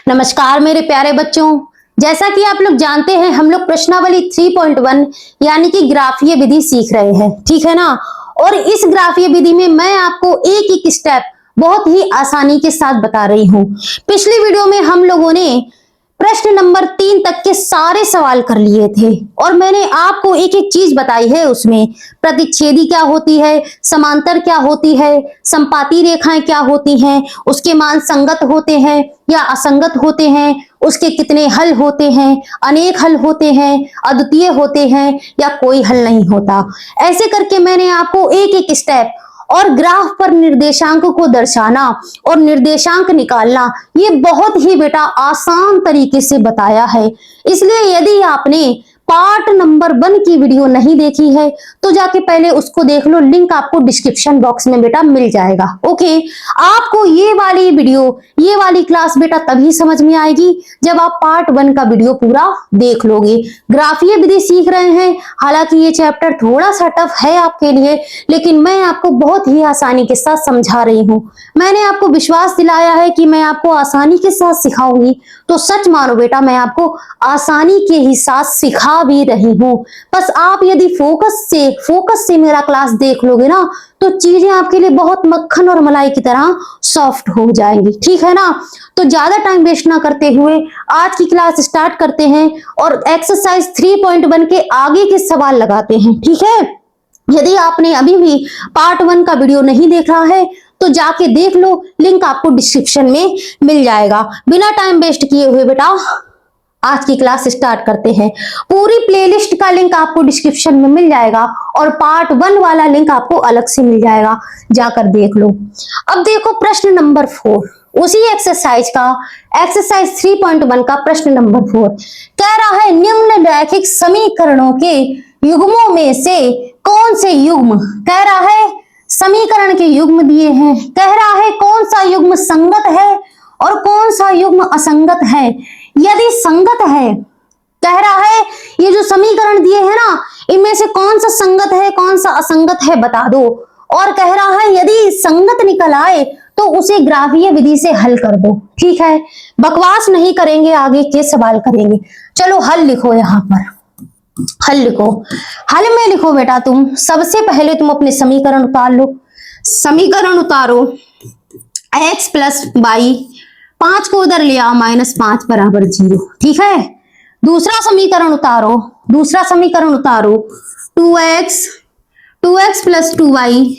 नमस्कार मेरे प्यारे बच्चों, जैसा कि आप लोग जानते हैं हम लोग प्रश्नावली 3.1 यानी कि ग्राफीय विधि सीख रहे हैं, ठीक है ना। और इस ग्राफीय विधि में मैं आपको एक एक स्टेप बहुत ही आसानी के साथ बता रही हूं। पिछली वीडियो में हम लोगों ने प्रश्न नंबर 3 तक के सारे सवाल कर लिए थे और मैंने आपको एक एक चीज बताई है। उसमें प्रतिच्छेदी क्या होती है, समांतर क्या होती है, संपाती रेखाएं क्या होती हैं, उसके मान संगत होते हैं या असंगत होते हैं, उसके कितने हल होते हैं, अनेक हल होते हैं, अद्वितीय होते हैं या कोई हल नहीं होता। ऐसे करके मैंने आपको एक एक स्टेप और ग्राफ पर निर्देशांक को दर्शाना और निर्देशांक निकालना ये बहुत ही बेटा आसान तरीके से बताया है। इसलिए यदि आपने पार्ट नंबर 1 की वीडियो नहीं देखी है तो जाके पहले उसको देख लो, लिंक आपको डिस्क्रिप्शन बॉक्स में बेटा मिल जाएगा। ओके, आपको ये वाली वीडियो, ये वाली क्लास बेटा तभी समझ में आएगी जब आप पार्ट 1 का वीडियो पूरा देख लोगे। ग्राफीय विधि सीख रहे हैं, हालांकि ये चैप्टर थोड़ा सा टफ है आपके लिए, लेकिन मैं आपको बहुत ही आसानी के साथ समझा रही हूँ। मैंने आपको विश्वास दिलाया है कि मैं आपको आसानी के साथ सिखाऊंगी, तो सच मानो बेटा मैं आपको आसानी के ही साथ सिखा भी रही हूं। बस आप यदि फोकस से मेरा क्लास देख लोगे ना तो चीजें आपके लिए बहुत मक्खन और मलाई की तरह सॉफ्ट हो जाएंगी, ठीक है ना। तो ज्यादा टाइम वेस्ट ना करते हुए आज की क्लास स्टार्ट करते हैं और एक्सरसाइज 3.1 के आगे के सवाल लगाते हैं, ठीक है। यदि आपने अभी भी पार्ट 1 का वीडियो नहीं देखा है तो जाके देख लो, लिंक आपको डिस्क्रिप्शन में मिल जाएगा। बिना टाइम वेस्ट किए हुए बेटा आज की क्लास स्टार्ट करते हैं। पूरी प्लेलिस्ट का लिंक आपको डिस्क्रिप्शन में मिल जाएगा और पार्ट 1 वाला लिंक आपको अलग से मिल जाएगा, जाकर देख लो। अब देखो प्रश्न नंबर 4, उसी एक्सरसाइज का एक्सरसाइज 3.1 का प्रश्न नंबर 4 कह रहा है निम्न रैखिक समीकरणों के युग्मों में से कौन से युग्म, कह रहा है समीकरण के युग्म दिए हैं, कह रहा है कौन सा युग्म संगत है और कौन सा युग्म असंगत है। यदि संगत है, कह रहा है ये जो समीकरण दिए हैं ना इनमें से कौन सा संगत है कौन सा असंगत है बता दो। और कह रहा है यदि संगत निकल आए तो उसे ग्राफीय विधि से हल कर दो, ठीक है। बकवास नहीं करेंगे, आगे के सवाल करेंगे। चलो हल लिखो, यहाँ पर हल लिखो। हल में लिखो बेटा तुम सबसे पहले तुम अपने समीकरण उतार लो। समीकरण उतारो x प्लस वाई, 5 को उधर ले आओ, -5 बराबर 0, ठीक है। दूसरा समीकरण उतारो, दूसरा समीकरण उतारो 2x प्लस 2y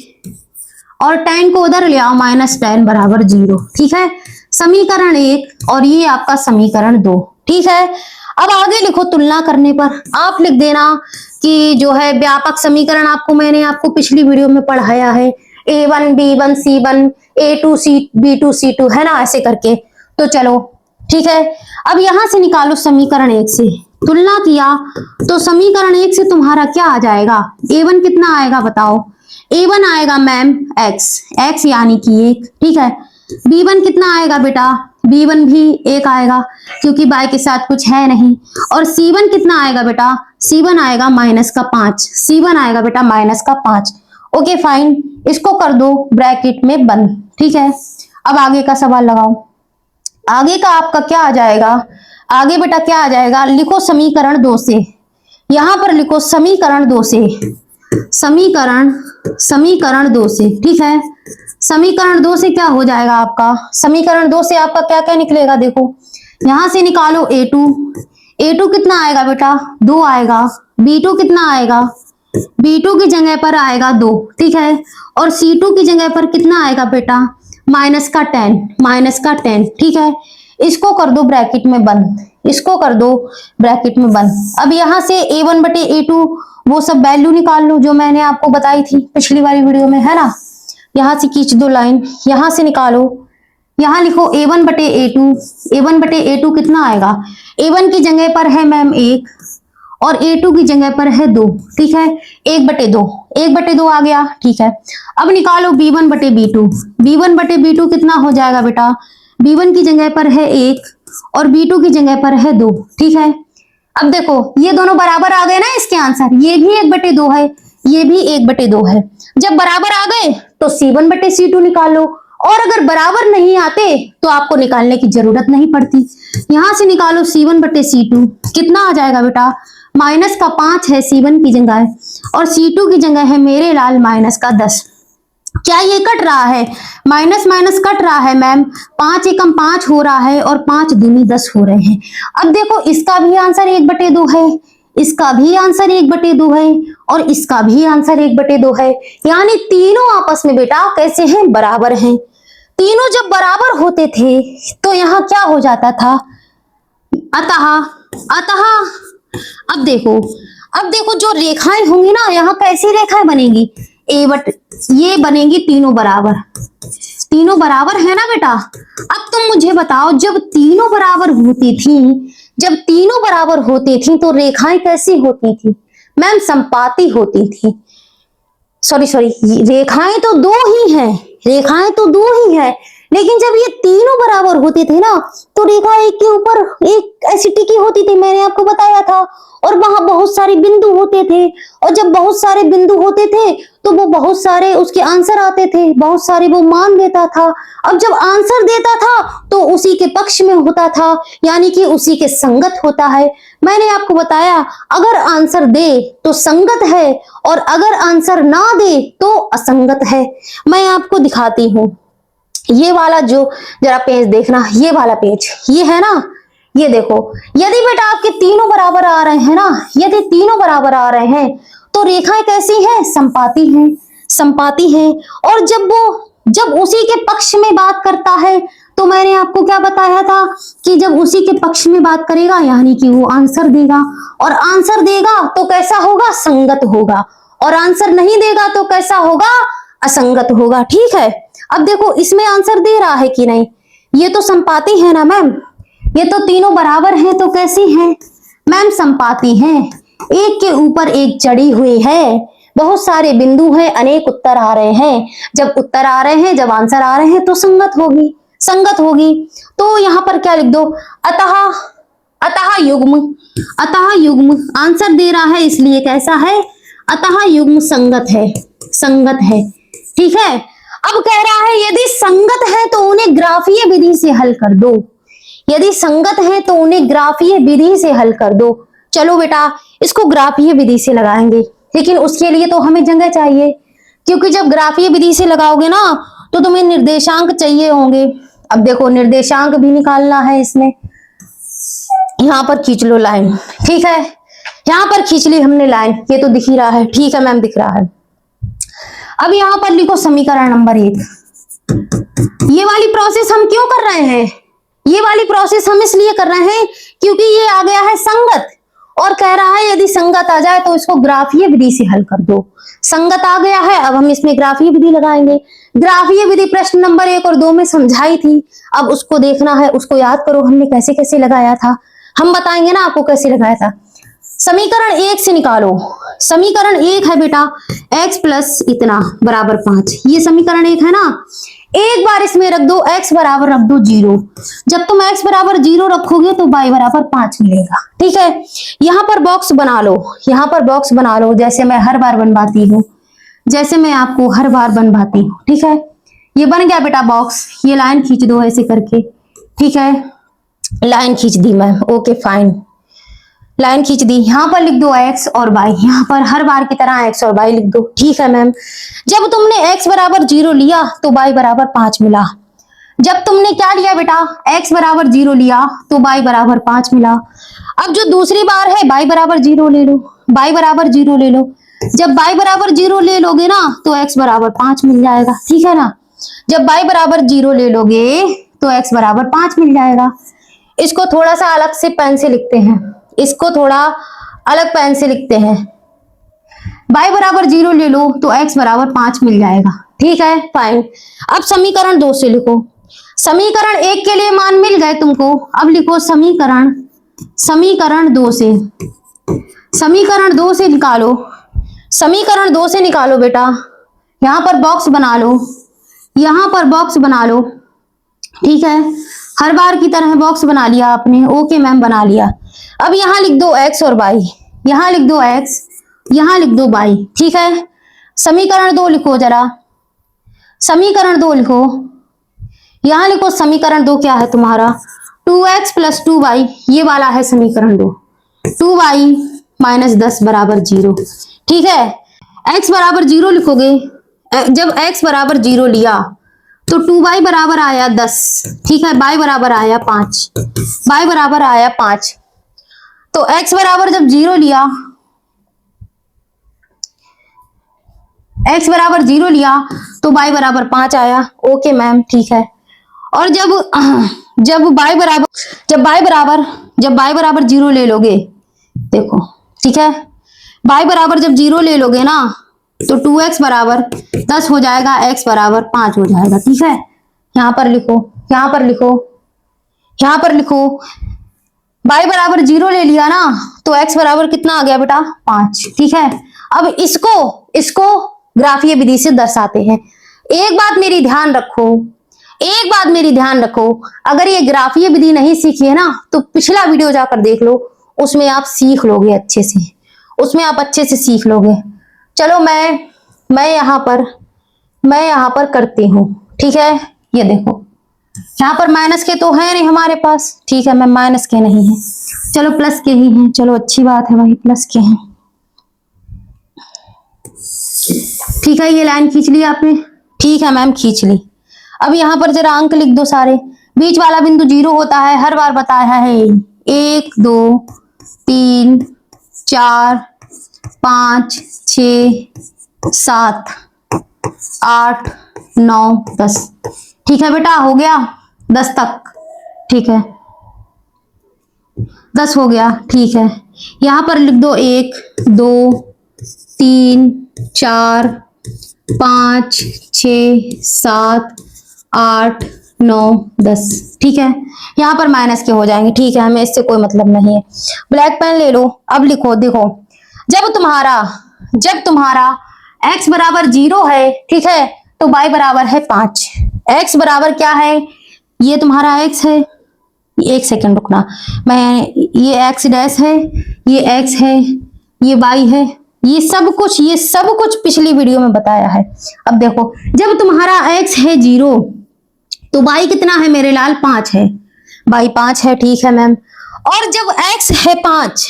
और 10 को उधर ले आओ, -10 बराबर 0, ठीक है। समीकरण 1 और ये आपका समीकरण 2, ठीक है। अब आगे लिखो तुलना करने पर आप लिख देना कि जो है व्यापक समीकरण मैंने आपको पिछली वीडियो में पढ़ाया है, a1 b1 c1 a2 b2 c2, है ना, ऐसे करके। तो चलो ठीक है, अब यहां से निकालो समीकरण 1 से। तुलना किया तो समीकरण 1 से तुम्हारा क्या आ जाएगा, a1 कितना आएगा बताओ। a1 आएगा मैम x यानी कि 1, ठीक है। b1 कितना आएगा बेटा, b1 भी 1 आएगा क्योंकि y के साथ कुछ है नहीं। और c1 कितना आएगा बेटा, c1 आएगा -5, c1 आएगा बेटा -5। ओके फाइन, इसको कर दो ब्रैकेट में बंद, ठीक है। अब आगे का सवाल लगाओ। आगे का आपका क्या आ जाएगा, आगे बेटा क्या आ जाएगा, लिखो समीकरण 2 से। यहां पर लिखो समीकरण 2 से, समीकरण 2 से, ठीक है। समीकरण 2 से क्या हो जाएगा आपका, समीकरण 2 से आपका क्या क्या निकलेगा, देखो यहां से निकालो a2 कितना आएगा बेटा, 2 आएगा। b2 कितना आएगा, b2 की जगह पर आएगा 2, ठीक है। और c2 की जगह पर कितना आएगा बेटा, -10, ठीक है। इसको कर दो ब्रैकेट में बंद, इसको कर दो ब्रैकेट में बंद। अब यहां से a1 बटे a2 वो सब वैल्यू निकाल लो जो मैंने आपको बताई थी पिछली वाली वीडियो में, है ना। यहां से खींच दो लाइन, यहां से निकालो। यहां लिखो a1 बटे a2 कितना आएगा, a1 की जगह पर है मैम 1 और a2 की जगह पर है 2, ठीक है। 1/2 आ गया, ठीक है। अब निकालो b1 बटे b2 कितना हो जाएगा बेटा, b1 की जगह पर है 1 और b2 की जगह पर है 2, ठीक है। अब देखो ये दोनों बराबर आ गए ना इसके आंसर, ये भी 1/2 है, ये भी 1/2 है। जब बराबर आ गए तो c1 बटे c2 निकाल लो और अगर बराबर नहीं आते तो आपको निकालने की जरूरत नहीं पड़ती। यहां से निकालो C1 बटे C2, कितना आ जाएगा बेटा, माइनस का 5 है C1 की जगह और C2 की जगह है मेरे लाल माइनस का 10। क्या ये कट रहा है, माइनस माइनस कट रहा है मैम, 5 एकम 5 हो रहा है और 5 दूनी 10 हो रहे हैं। अब देखो इसका भी आंसर 1/2 है, इसका भी आंसर 1/2 है और इसका भी आंसर 1/2 है, यानी तीनों आपस में बेटा कैसे हैं, बराबर हैं। तीनों जब बराबर होते थे तो यहाँ क्या हो जाता था, अतः अतः अब देखो जो रेखाएं होंगी ना, यहाँ कैसी रेखाएं बनेगी, ये बनेगी तीनों बराबर है ना बेटा। अब तुम मुझे बताओ जब तीनों बराबर होती थी तो रेखाएं कैसी होती थी मैम, संपाती होती थी। सॉरी रेखाएं तो दो ही हैं, लेकिन जब ये तीनों बराबर होते थे ना तो रेखा एक के ऊपर एक ऐसी टिकी होती थी, मैंने आपको बताया था, और वहां बहुत सारे बिंदु होते थे, और जब बहुत सारे बिंदु होते थे तो वो बहुत सारे उसके आंसर आते थे, बहुत सारे वो मान देता था। अब जब आंसर देता था तो उसी के पक्ष में होता था, यानी कि उसी के संगत होता है। मैंने आपको बताया अगर आंसर दे तो संगत है और अगर आंसर ना दे तो असंगत है। मैं आपको दिखाती हूँ, ये वाला जो जरा पेज देखना, ये वाला पेज ये है ना, ये देखो, यदि बेटा आपके तीनों बराबर आ रहे हैं ना, यदि तीनों बराबर आ रहे हैं तो रेखाएं कैसी हैं, संपाती हैं। और जब उसी के पक्ष में बात करता है तो मैंने आपको क्या बताया था कि जब उसी के पक्ष में बात करेगा यानी कि वो आंसर देगा, और आंसर देगा तो कैसा होगा, संगत होगा, और आंसर नहीं देगा तो कैसा होगा, असंगत होगा। ठीक है, अब देखो इसमें आंसर दे रहा है कि नहीं, ये तो संपाती है ना मैम, ये तो तीनों बराबर हैं तो कैसी हैं मैम, संपाती हैं। एक के ऊपर एक चढ़ी हुई है, बहुत सारे बिंदु हैं, अनेक उत्तर आ रहे हैं, जब उत्तर आ रहे हैं, जब आंसर आ रहे हैं तो संगत होगी। तो यहाँ पर क्या लिख दो, अतः युग्म आंसर दे रहा है इसलिए कैसा है, अतः युग्म संगत है। ठीक है, अब कह रहा है यदि संगत है तो उन्हें ग्राफीय विधि से हल कर दो, यदि संगत है तो उन्हें ग्राफीय विधि से हल कर दो। चलो बेटा इसको ग्राफीय विधि से लगाएंगे, लेकिन उसके लिए तो हमें जगह चाहिए, क्योंकि जब ग्राफीय विधि से लगाओगे ना तो तुम्हें निर्देशांक चाहिए होंगे। अब देखो निर्देशांक भी निकालना है इसमें, यहां पर खींच लो लाइन। ठीक है, यहां पर खींच ली हमने लाइन, ये तो दिख ही रहा है। ठीक है मैम, दिख रहा है। अब यहां पर लिखो समीकरण नंबर 1। ये वाली प्रोसेस हम क्यों कर रहे हैं, ये वाली प्रोसेस हम इसलिए कर रहे हैं क्योंकि ये आ गया है संगत, और कह रहा है यदि संगत आ जाए तो इसको ग्राफीय विधि से हल कर दो। संगत आ गया है, अब हम इसमें ग्राफीय विधि लगाएंगे। ग्राफीय विधि प्रश्न नंबर 1 और 2 में समझाई थी, अब उसको देखना है, उसको याद करो हमने कैसे कैसे लगाया था, हम बताएंगे ना आपको कैसे लगाया था। समीकरण 1 से निकालो, समीकरण 1 है बेटा x प्लस इतना बराबर 5, ये समीकरण 1 है ना। एक बार इसमें रख दो x बराबर रख दो 0, जब तुम x बराबर 0 रखोगे तो y बराबर 5 मिलेगा। ठीक है, यहाँ पर बॉक्स बना लो, यहाँ पर बॉक्स बना लो, जैसे मैं हर बार बनवाती हूँ, जैसे मैं आपको हर बार बनवाती हूँ। ठीक है, ये बन गया बेटा बॉक्स, ये लाइन खींच दो ऐसे करके। ठीक है, लाइन खींच दी मैम, ओके फाइन, लाइन खींच दी। यहाँ पर लिख दो x और y, यहाँ पर हर बार की तरह x और y लिख दो। ठीक है मैम, जब तुमने x बराबर 0 लिया तो y बराबर 5 मिला। जब तुमने क्या लिया बेटा, x बराबर 0 लिया तो y बराबर 5 मिला। अब जो दूसरी बार है y बराबर 0 ले लो, y बराबर 0 ले लो। जब y बराबर 0 ले लोगे ना तो x बराबर 5 मिल जाएगा। ठीक है ना, जब y बराबर 0 ले लोगे तो x बराबर 5 मिल जाएगा। इसको थोड़ा सा अलग से पेन से लिखते हैं, इसको थोड़ा अलग पेन से लिखते हैं। y बराबर 0 ले लो तो x बराबर 5 मिल जाएगा। ठीक है फाइन, अब समीकरण 2 से लिखो। समीकरण 1 के लिए मान मिल गए तुमको, अब लिखो समीकरण 2 से, समीकरण 2 से निकालो, समीकरण 2 से निकालो बेटा। यहां पर बॉक्स बना लो, यहां पर बॉक्स बना लो। ठीक है, हर बार की तरह बॉक्स बना लिया आपने, ओके मैम बना लिया। अब यहाँ लिख दो x और y, यहाँ लिख दो x, यहाँ लिख दो y। ठीक है, समीकरण 2 लिखो जरा, समीकरण 2 लिखो। यहां लिखो समीकरण 2 क्या है तुम्हारा, 2x प्लस 2y, ये वाला है समीकरण 2। 2y माइनस 10 बराबर 0। ठीक है, x बराबर 0 लिखोगे। जब x बराबर 0 लिया तो 2y बराबर आया 10। ठीक है, y बराबर आया 5, y बराबर आया 5। तो x बराबर जब 0 लिया, x बराबर 0 लिया तो y बराबर 5 आया। ओके मैम, ठीक है। और जब y बराबर 0 ले लोगे, देखो ठीक है, y बराबर जब 0 ले लोगे ना तो 2x बराबर 10 हो जाएगा, x बराबर 5 हो जाएगा। ठीक है, यहां पर लिखो, यहां पर लिखो, यहां पर लिखो। y बराबर 0 ले लिया ना तो x बराबर कितना आ गया बेटा, 5। ठीक है, अब इसको ग्राफीय विधि से दर्शाते हैं। एक बात मेरी ध्यान रखो, एक बात मेरी ध्यान रखो, अगर ये ग्राफीय विधि नहीं सीखी है ना तो पिछला वीडियो जाकर देख लो, उसमें आप सीख लोगे अच्छे से, उसमें आप अच्छे से सीख लोगे। चलो मैं यहां पर करती हूं। ठीक है, ये देखो यहां पर माइनस के तो है नहीं हमारे पास। ठीक है मैम, माइनस के नहीं है, चलो प्लस के ही हैं। चलो अच्छी बात है भाई, प्लस के हैं। ठीक है, ये लाइन खींच ली आपने। ठीक है मैम, खींच ली। अब यहाँ पर जरा अंक लिख दो सारे। बीच वाला बिंदु 0 होता है, हर बार बताया है। 1 2 3 4 5 6 7 8 9 10। ठीक है बेटा, हो गया 10 तक। ठीक है, 10 हो गया। ठीक है, यहां पर लिख दो 1 2 3 4 5 6 7 8 9 10। ठीक है, यहां पर माइनस के हो जाएंगे। ठीक है, हमें इससे कोई मतलब नहीं है। ब्लैक पेन ले लो, अब लिखो। देखो, जब तुम्हारा x बराबर 0 है, ठीक है, तो y बराबर है 5। x बराबर क्या है, ये तुम्हारा x है। एक सेकंड रुकना, मैं ये x डैश है, ये x है, ये y है, ये सब कुछ पिछली वीडियो में बताया है। अब देखो, जब तुम्हारा x है 0 तो y कितना है मेरे लाल, 5 है। y 5 है। ठीक है मैम। और जब x है 5,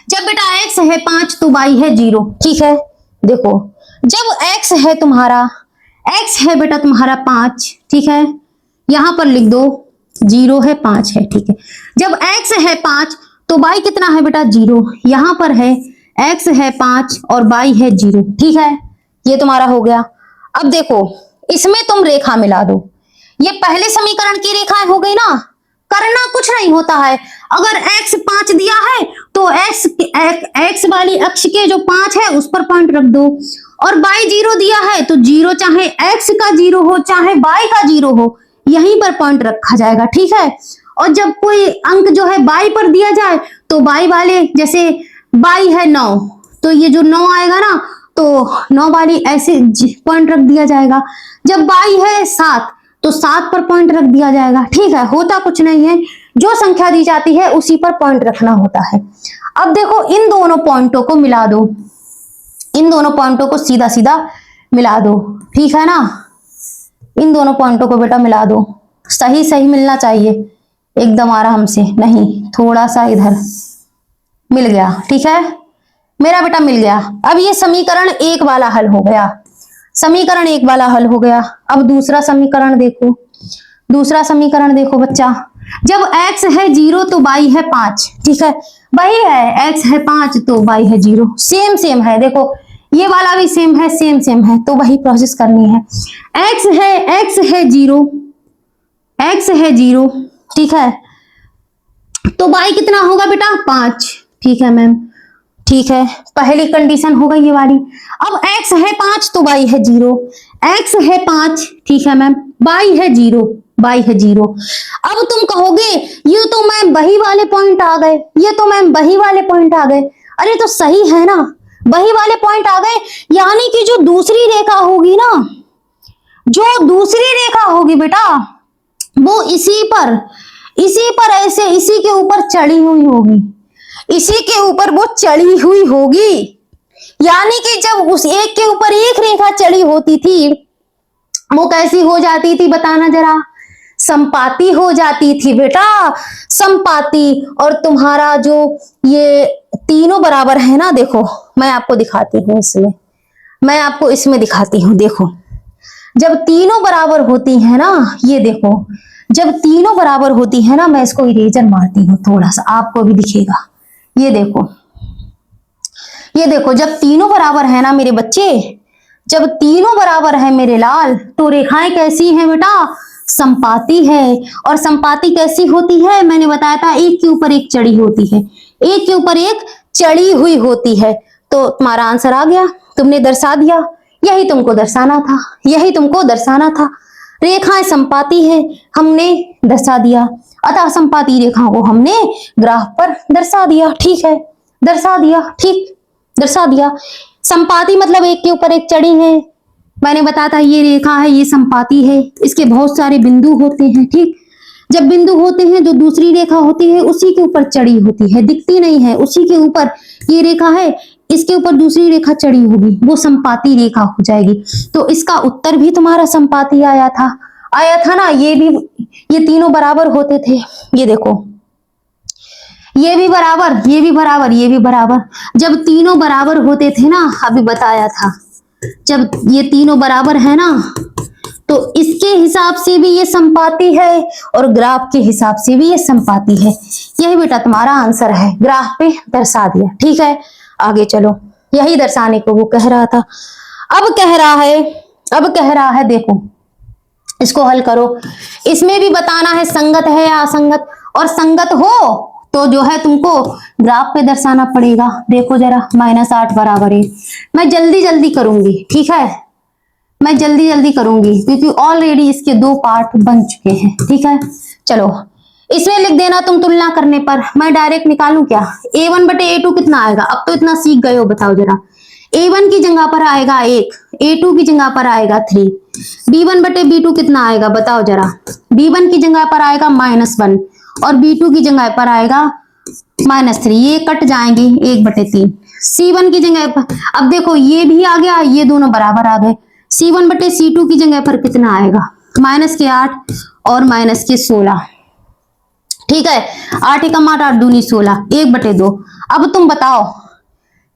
जब बेटा x है 5 तो y है 0। ठीक है, देखो जब x है तुम्हारा, x है बेटा तुम्हारा 5। ठीक है, यहां पर लिख दो 0 है 5 है। ठीक है, जब x है 5 तो y कितना है बेटा, 0। यहां पर है x है 5 और y है 0। ठीक है, ये तुम्हारा हो गया। अब देखो, इसमें तुम रेखा मिला दो। ये पहले समीकरण की रेखाएं हो गई ना, करना कुछ नहीं होता है। अगर x 5 दिया है तो x वाली अक्ष के जो 5 है उस पर पॉइंट रख दो, और y 0 दिया है तो 0 चाहे x का 0 हो चाहे y का 0 हो, यहीं पर पॉइंट रखा जाएगा। ठीक है, और जब कोई अंक जो है y पर दिया जाए तो y वाले, जैसे y है 9 तो ये जो 9 आएगा ना तो 9 वाली ऐसे पॉइंट रख दिया जाएगा। जब y है 7 तो 7 पर पॉइंट रख दिया जाएगा। ठीक है, होता कुछ नहीं है, जो संख्या दी जाती है उसी पर पॉइंट रखना होता है। अब देखो, इन दोनों पॉइंटों को मिला दो, इन दोनों पॉइंटों को सीधा सीधा मिला दो। ठीक है ना, इन दोनों पॉइंटों को बेटा मिला दो। सही सही मिलना चाहिए, एकदम आराम से नहीं, थोड़ा सा इधर मिल गया। ठीक है, मेरा बेटा मिल गया। अब ये समीकरण 1 वाला हल हो गया, समीकरण 1 वाला हल हो गया। अब दूसरा समीकरण देखो, दूसरा समीकरण देखो बच्चा। जब x है 0 तो y है 5। ठीक है, वही है, x है 5 तो y है 0। सेम है, देखो ये वाला भी सेम है, तो वही प्रोसेस करनी है। x है 0, x है 0। ठीक है, तो y कितना होगा बेटा, 5। ठीक है मैम, ठीक है, पहली कंडीशन हो गई ये वाली। अब x है 5 तो y है 0, x है 5। ठीक है मैम, y है 0, y है 0। अब तुम कहोगे ये तो मैम वही वाले पॉइंट आ गए, ये तो मैम वही वाले पॉइंट आ गए। अरे तो सही है ना, वही वाले पॉइंट आ गए, यानी कि जो दूसरी रेखा होगी ना, जो दूसरी रेखा होगी बेटा, वो इसी पर ऐसे इसी के ऊपर चढ़ी हुई होगी, इसी के ऊपर वो चढ़ी हुई होगी। यानी कि जब उस एक के ऊपर एक रेखा चढ़ी होती थी वो कैसी हो जाती थी बताना जरा? संपाती हो जाती थी बेटा, संपाती। और तुम्हारा जो ये तीनों बराबर है ना, देखो मैं आपको दिखाती हूँ इसमें, मैं आपको इसमें दिखाती हूँ। देखो जब तीनों बराबर होती है ना, ये देखो जब तीनों बराबर होती है ना, मैं इसको इरेजर मारती हूँ थोड़ा सा, आपको भी दिखेगा। ये देखो, ये देखो जब तीनों बराबर है ना मेरे बच्चे, जब तीनों बराबर है मेरे लाल, तो रेखाएं कैसी हैं बेटा? संपाती है। और संपाती कैसी होती है? मैंने बताया था एक के ऊपर एक चढ़ी होती है, एक के ऊपर एक चढ़ी हुई होती है। तो तुम्हारा आंसर आ गया, तुमने दर्शा दिया। यही तुमको दर्शाना था, यही तुमको दर्शाना था। रेखाएं संपाती है, हमने दर्शा दिया। अतः संपाती रेखाओं को हमने ग्राफ पर दर्शा दिया। ठीक है, दर्शा दिया, ठीक, दर्शा दिया। संपाती मतलब एक के ऊपर एक चढ़ी है। मैंने बताया था ये रेखा है, ये संपाती है, इसके बहुत सारे बिंदु होते हैं। ठीक, जब बिंदु होते हैं, जो दूसरी रेखा होती है उसी के ऊपर चढ़ी होती है, दिखती नहीं है, उसी के ऊपर ये रेखा है, इसके ऊपर दूसरी रेखा चढ़ी होगी, वो संपाती रेखा हो जाएगी। तो इसका उत्तर भी तुम्हारा संपाती आया था, आया था ना। ये भी, ये तीनों बराबर होते थे। ये देखो, ये भी बराबर, ये भी बराबर, ये भी बराबर। जब तीनों बराबर होते थे ना, अभी बताया था, जब ये तीनों बराबर है ना, तो इसके हिसाब से भी ये संपाती है और ग्राफ के हिसाब से भी ये संपाती है। यही बेटा तुम्हारा आंसर है, ग्राफ पे दर्शा दिया। ठीक है, आगे चलो, यही दर्शाने को वो कह रहा था। अब कह रहा है, अब कह रहा है, देखो इसको हल करो। इसमें भी बताना है संगत है या असंगत, और संगत हो तो जो है तुमको ग्राफ पे दर्शाना पड़ेगा। देखो जरा, -8 बराबर है। मैं जल्दी जल्दी करूंगी, ठीक है, मैं जल्दी जल्दी करूंगी क्योंकि ऑलरेडी इसके 2 पार्ट बन चुके हैं। ठीक है, चलो इसमें लिख देना तुम तुलना करने पर। मैं डायरेक्ट निकालूं क्या? A1 बटे A2 कितना आएगा? अब तो इतना सीख गए हो, बताओ जरा। A1 की जगह पर आएगा 1, A2 की जगह पर आएगा 3। B1 बटे B2 कितना आएगा बताओ जरा? B1 की जगह पर आएगा -1 और B2 की जगह पर आएगा -3। ये कट जाएंगे 1/3। C1 की जगह पर, अब देखो ये भी आ गया, ये दोनों बराबर आ गए। C1 बटे C2 की जगह पर कितना आएगा? -8 और -16। ठीक है, 8 एकम 8, 8 दूनी 16, 1/2। अब तुम बताओ,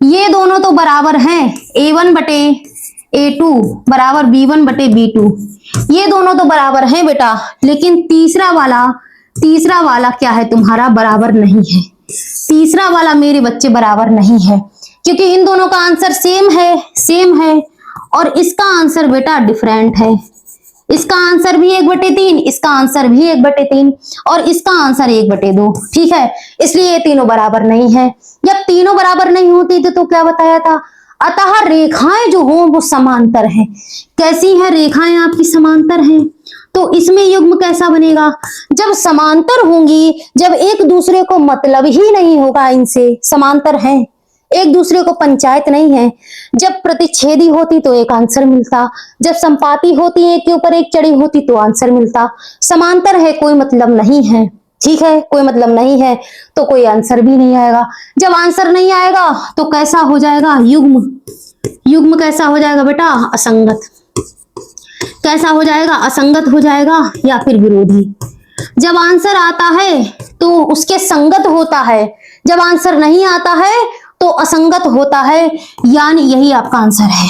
ये दोनों तो बराबर हैं, A1 बटे A2 बराबर B1 बटे B2, ये दोनों तो बराबर हैं बेटा, लेकिन तीसरा वाला क्या है तुम्हारा? बराबर नहीं है। तीसरा वाला मेरे बच्चे बराबर नहीं है, क्योंकि इन दोनों का आंसर सेम है, सेम है, और इसका आंसर बेटा डिफरेंट है। इसका आंसर भी 1/3, इसका आंसर भी 1/3, और इसका आंसर 1/2। ठीक है, इसलिए ये तीनों बराबर नहीं है। जब तीनों बराबर नहीं होती तो क्या बताया था? अतः रेखाएं जो हो वो समांतर हैं। कैसी है रेखाएं आपकी? समांतर हैं। तो इसमें युग्म कैसा बनेगा? जब समांतर होंगी, जब एक दूसरे को मतलब ही नहीं होगा, इनसे समांतर हैं, एक दूसरे को पंचायत नहीं है। जब प्रतिच्छेदी होती तो एक आंसर मिलता, जब संपाती होती एक के ऊपर एक चढ़ी होती तो आंसर मिलता। समांतर है, कोई मतलब नहीं है। ठीक है, कोई मतलब नहीं है तो कोई आंसर भी नहीं आएगा। जब आंसर नहीं आएगा तो कैसा हो जाएगा? युग्म। युग्म कैसा हो जाएगा बेटा? असंगत। कैसा हो जाएगा? असंगत हो जाएगा या फिर विरोधी। जब आंसर आता है तो उसके संगत होता है, जब आंसर नहीं आता है तो असंगत होता है, यानी यही आपका आंसर है।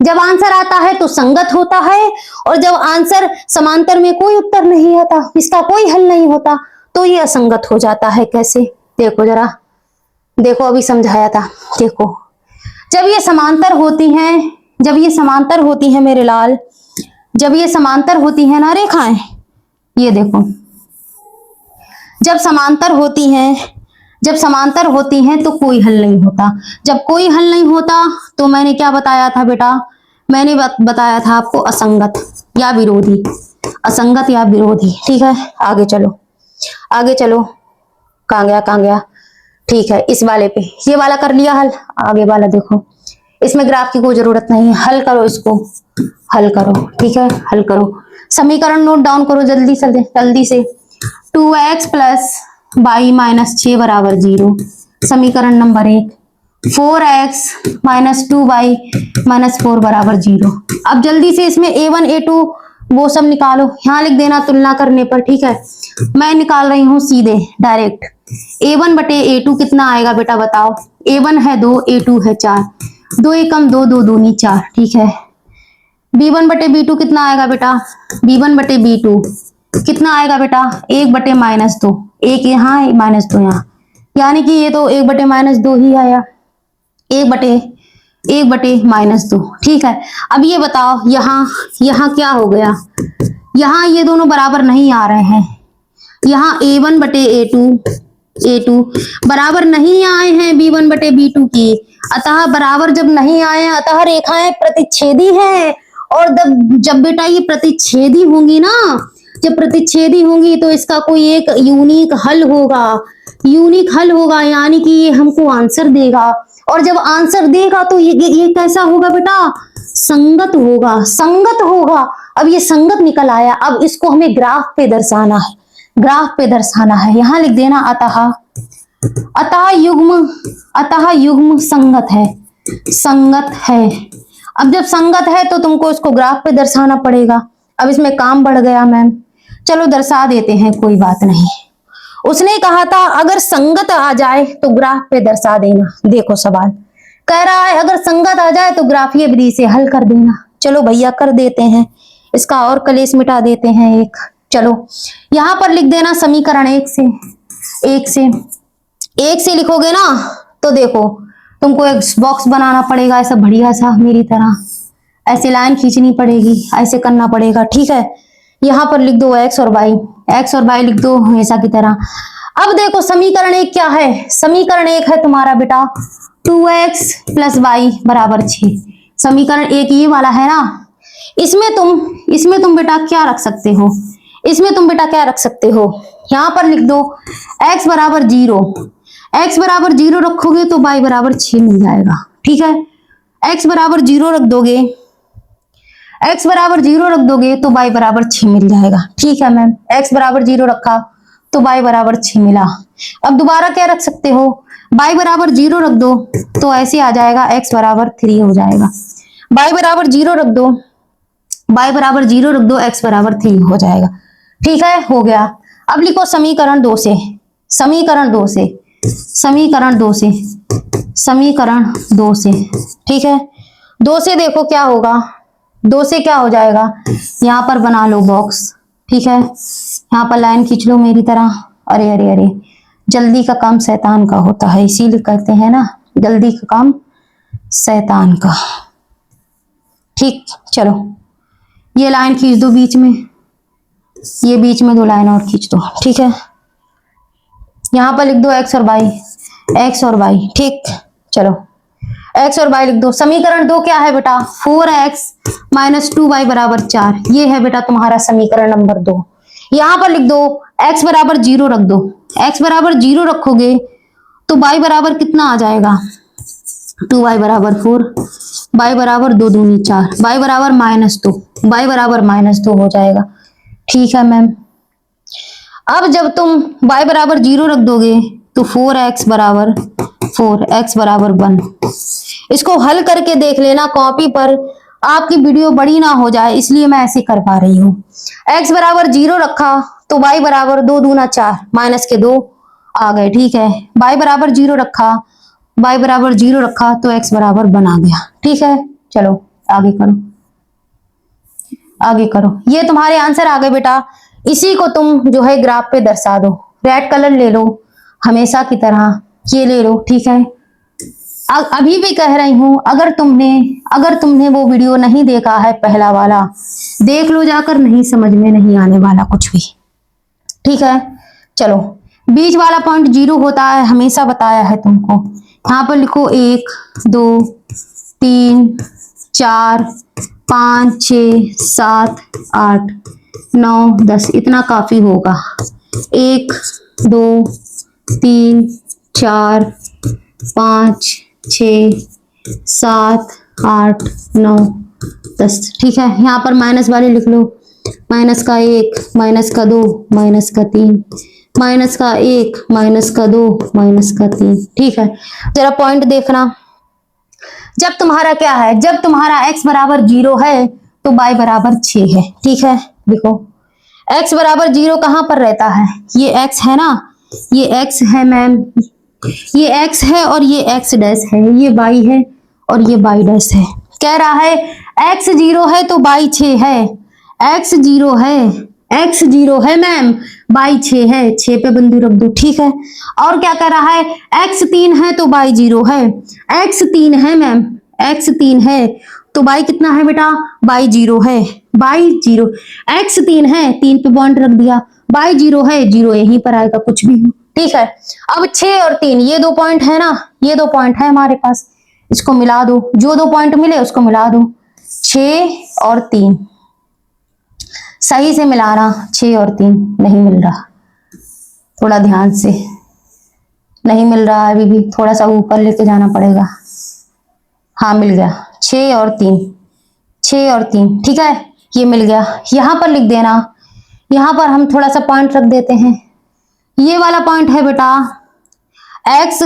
जब आंसर आता है तो संगत होता है, और जब आंसर समांतर में कोई उत्तर नहीं आता, इसका कोई हल नहीं होता, तो ये असंगत हो जाता है। कैसे? देखो जरा, देखो अभी समझाया था। देखो, जब ये समांतर होती हैं, जब ये समांतर होती हैं मेरे लाल, जब ये समांतर होती हैं ना रेखाएं, ये देखो, जब समांतर होती हैं, जब समांतर होती हैं तो कोई हल नहीं होता। जब कोई हल नहीं होता तो मैंने क्या बताया था बेटा? मैंने बताया था आपको असंगत या विरोधी, असंगत या विरोधी। ठीक है, आगे चलो, आगे चलो। कहाँ गया, कहाँ गया? ठीक है, इस वाले पे, ये वाला कर लिया हल। आगे वाला देखो, इसमें ग्राफ की कोई जरूरत नहीं है, हल करो इसको, हल करो। ठीक है, हल करो। समीकरण नोट डाउन करो जल्दी से, जल्दी से। 2x + y - 6 = 0, समीकरण number 1। 4x minus 2y minus 4 बराबर 0। अब जल्दी से इसमें a1 a2 वो सब निकालो, यहाँ लिख देना तुलना करने पर, ठीक है। मैं निकाल रही हूँ सीधे डायरेक्ट। a1 बटे a2 कितना आएगा बेटा बताओ। a1 है 2, a2 है 4, 2 एकम 2, 2 दूनी 4, ठीक है। b1 बटे b2 कितना आएगा बेटा, b1 बटे b2 कितना आएगा बेटा, 1 बटे माइनस 2, 1 यहाँ माइनस 2 यहाँ, यानी कि ये तो 1 बटे माइनस 2 ही आया, 1 बटे माइनस 2, ठीक है। अब ये बताओ यहाँ क्या हो गया, यहाँ ये दोनों बराबर नहीं आ रहे हैं, यहाँ a1 बटे a2 बराबर नहीं आए हैं b1 बटे b2 की, अतः बराबर जब नहीं आए अतः रेखाएं प्रतिच्छेदी हैं। और जब बेटा ये प्रतिच्छेदी होंगी ना, जब प्रतिच्छेदी होंगी तो इसका कोई एक यूनिक हल होगा, यानी कि ये हमको आंसर देगा। और जब आंसर देगा तो ये कैसा होगा बेटा, संगत होगा। अब ये संगत निकल आया, अब इसको हमें ग्राफ पे दर्शाना है। यहां लिख देना अतः युग्म संगत है। अब जब संगत है तो तुमको इसको ग्राफ पे दर्शाना पड़ेगा। अब इसमें काम बढ़ गया मैम, चलो दर्शा देते हैं, कोई बात नहीं। उसने कहा था अगर संगत आ जाए तो ग्राफ पे दर्शा देना। देखो सवाल कह रहा है अगर संगत आ जाए तो ग्राफीय विधि से हल कर देना। चलो भैया कर देते हैं, इसका और कलेश मिटा देते हैं एक। चलो यहां पर लिख देना समीकरण 1 से लिखोगे ना तो देखो तुमको एक बॉक्स बनाना पड़ेगा ऐसा बढ़िया सा, मेरी तरह ऐसे लाइन खींचनी पड़ेगी, ऐसे करना पड़ेगा, ठीक है। यहाँ पर लिख दो x और y लिख दो हमेशा की तरह। अब देखो समीकरण 1 क्या है, समीकरण 1 है तुम्हारा बेटा 2x प्लस y बराबर 6। समीकरण 1 ये वाला है ना। इसमें तुम बेटा क्या रख सकते हो, यहाँ पर लिख दो x बराबर 0 रखोगे तो y बराबर 6 मिल जाएगा, ठीक है। x बराबर 0 रख दोगे तो y बराबर 6 मिल जाएगा, ठीक है मैम। x बराबर 0 रखा तो y बराबर 6 मिला। अब दोबारा क्या रख सकते हो, y बराबर 0 रख दो तो ऐसे आ जाएगा x बराबर 3 हो जाएगा। y बराबर 0 रख दो x बराबर 3 हो जाएगा, ठीक है, हो गया। अब लिखो समीकरण 2 से, ठीक है। 2 से देखो क्या होगा, 2 से क्या हो जाएगा, यहाँ पर बना लो बॉक्स, ठीक है। यहाँ पर लाइन खींच लो मेरी तरह। अरे जल्दी का काम शैतान का होता है, इसीलिए कहते हैं ना जल्दी का काम शैतान का, ठीक। चलो ये लाइन खींच दो बीच में, ये बीच में 2 लाइन और खींच दो, ठीक है। यहाँ पर लिख दो x और y, ठीक। चलो x और y लिख दो। समीकरण 2 क्या है बेटा, 4x माइनस 2y बराबर 4। ये है बेटा तुम्हारा समीकरण नंबर 2। यहाँ पर लिख दो x बराबर 0 रख दो, x बराबर 0 रखोगे तो y बराबर कितना आ जाएगा, 2y बराबर 4, y बराबर 2 दूनी 4, y बराबर -2 हो जाएगा, ठीक है मैम। अब जब तुम y बराबर 0 रख दोगे तो 4x बराबर 1। इसको हल करके देख लेना कॉपी पर, आपकी वीडियो बड़ी ना हो जाए इसलिए मैं ऐसे कर पा रही हूँ। x बराबर 0 रखा तो y बराबर 2 दूना 4, माइनस के 2 आ गए, ठीक है। y बराबर 0 रखा तो x बराबर 1 आ गया, ठीक है। चलो आगे करो। ये तुम्हारे आंसर आ गए बेटा। इसी को तुम जो है ग्राफ पे दर्शा दो। रेड कलर ले लो हमेशा की तरह, ये ले लो, ठीक है। अभी भी कह रही हूं अगर तुमने वो वीडियो नहीं देखा है पहला वाला, देख लो जाकर, नहीं समझ में नहीं आने वाला कुछ भी, ठीक है। चलो बीच वाला पॉइंट 0 होता है, हमेशा बताया है तुमको। यहाँ पर लिखो 1 2 3 4 5 6 7 8 9 10, इतना काफी होगा। 1 2 3 4 5 6 7 8 9 10, ठीक है। यहाँ पर माइनस वाले लिख लो, -1 -2 -3 माइनस का 1, माइनस का 2, माइनस का 3। ठीक है, जरा पॉइंट देखना। जब तुम्हारा क्या है, जब तुम्हारा x बराबर 0 है तो y बराबर 6 है। ठीक है, देखो x बराबर 0 कहां पर रहता है, ये x है ना, ये x है मैम, ये x है और ये x डैश है, ये y है और ये y डैश है। कह रहा है x 0 है तो y 6 है, x 0 है, x 0 है मैम, y 6 है, 6 पे बिंदु रख दो। ठीक है, और क्या कह रहा है x 3 है तो y 0 है, x 3 है मैम, x 3 है तो y कितना है बेटा, y 0 है, y 0, x 3 है, 3 पे पॉइंट रख दिया, y 0 है, 0 यहीं पर आएगा कुछ भी हो। ठीक है, अब 6 और 3 ये 2 पॉइंट है ना, ये 2 पॉइंट है हमारे पास, इसको मिला दो, जो 2 पॉइंट मिले उसको मिला दो। 6 और 3 सही से मिलाना, 6 और 3 नहीं मिल रहा, थोड़ा ध्यान से, नहीं मिल रहा अभी भी, थोड़ा सा ऊपर लेके जाना पड़ेगा। हाँ मिल गया, 6 और 3, 6 और 3। ठीक है, ये मिल गया, यहां पर लिख देना, यहां पर हम थोड़ा सा पॉइंट रख देते हैं। ये वाला पॉइंट है बेटा x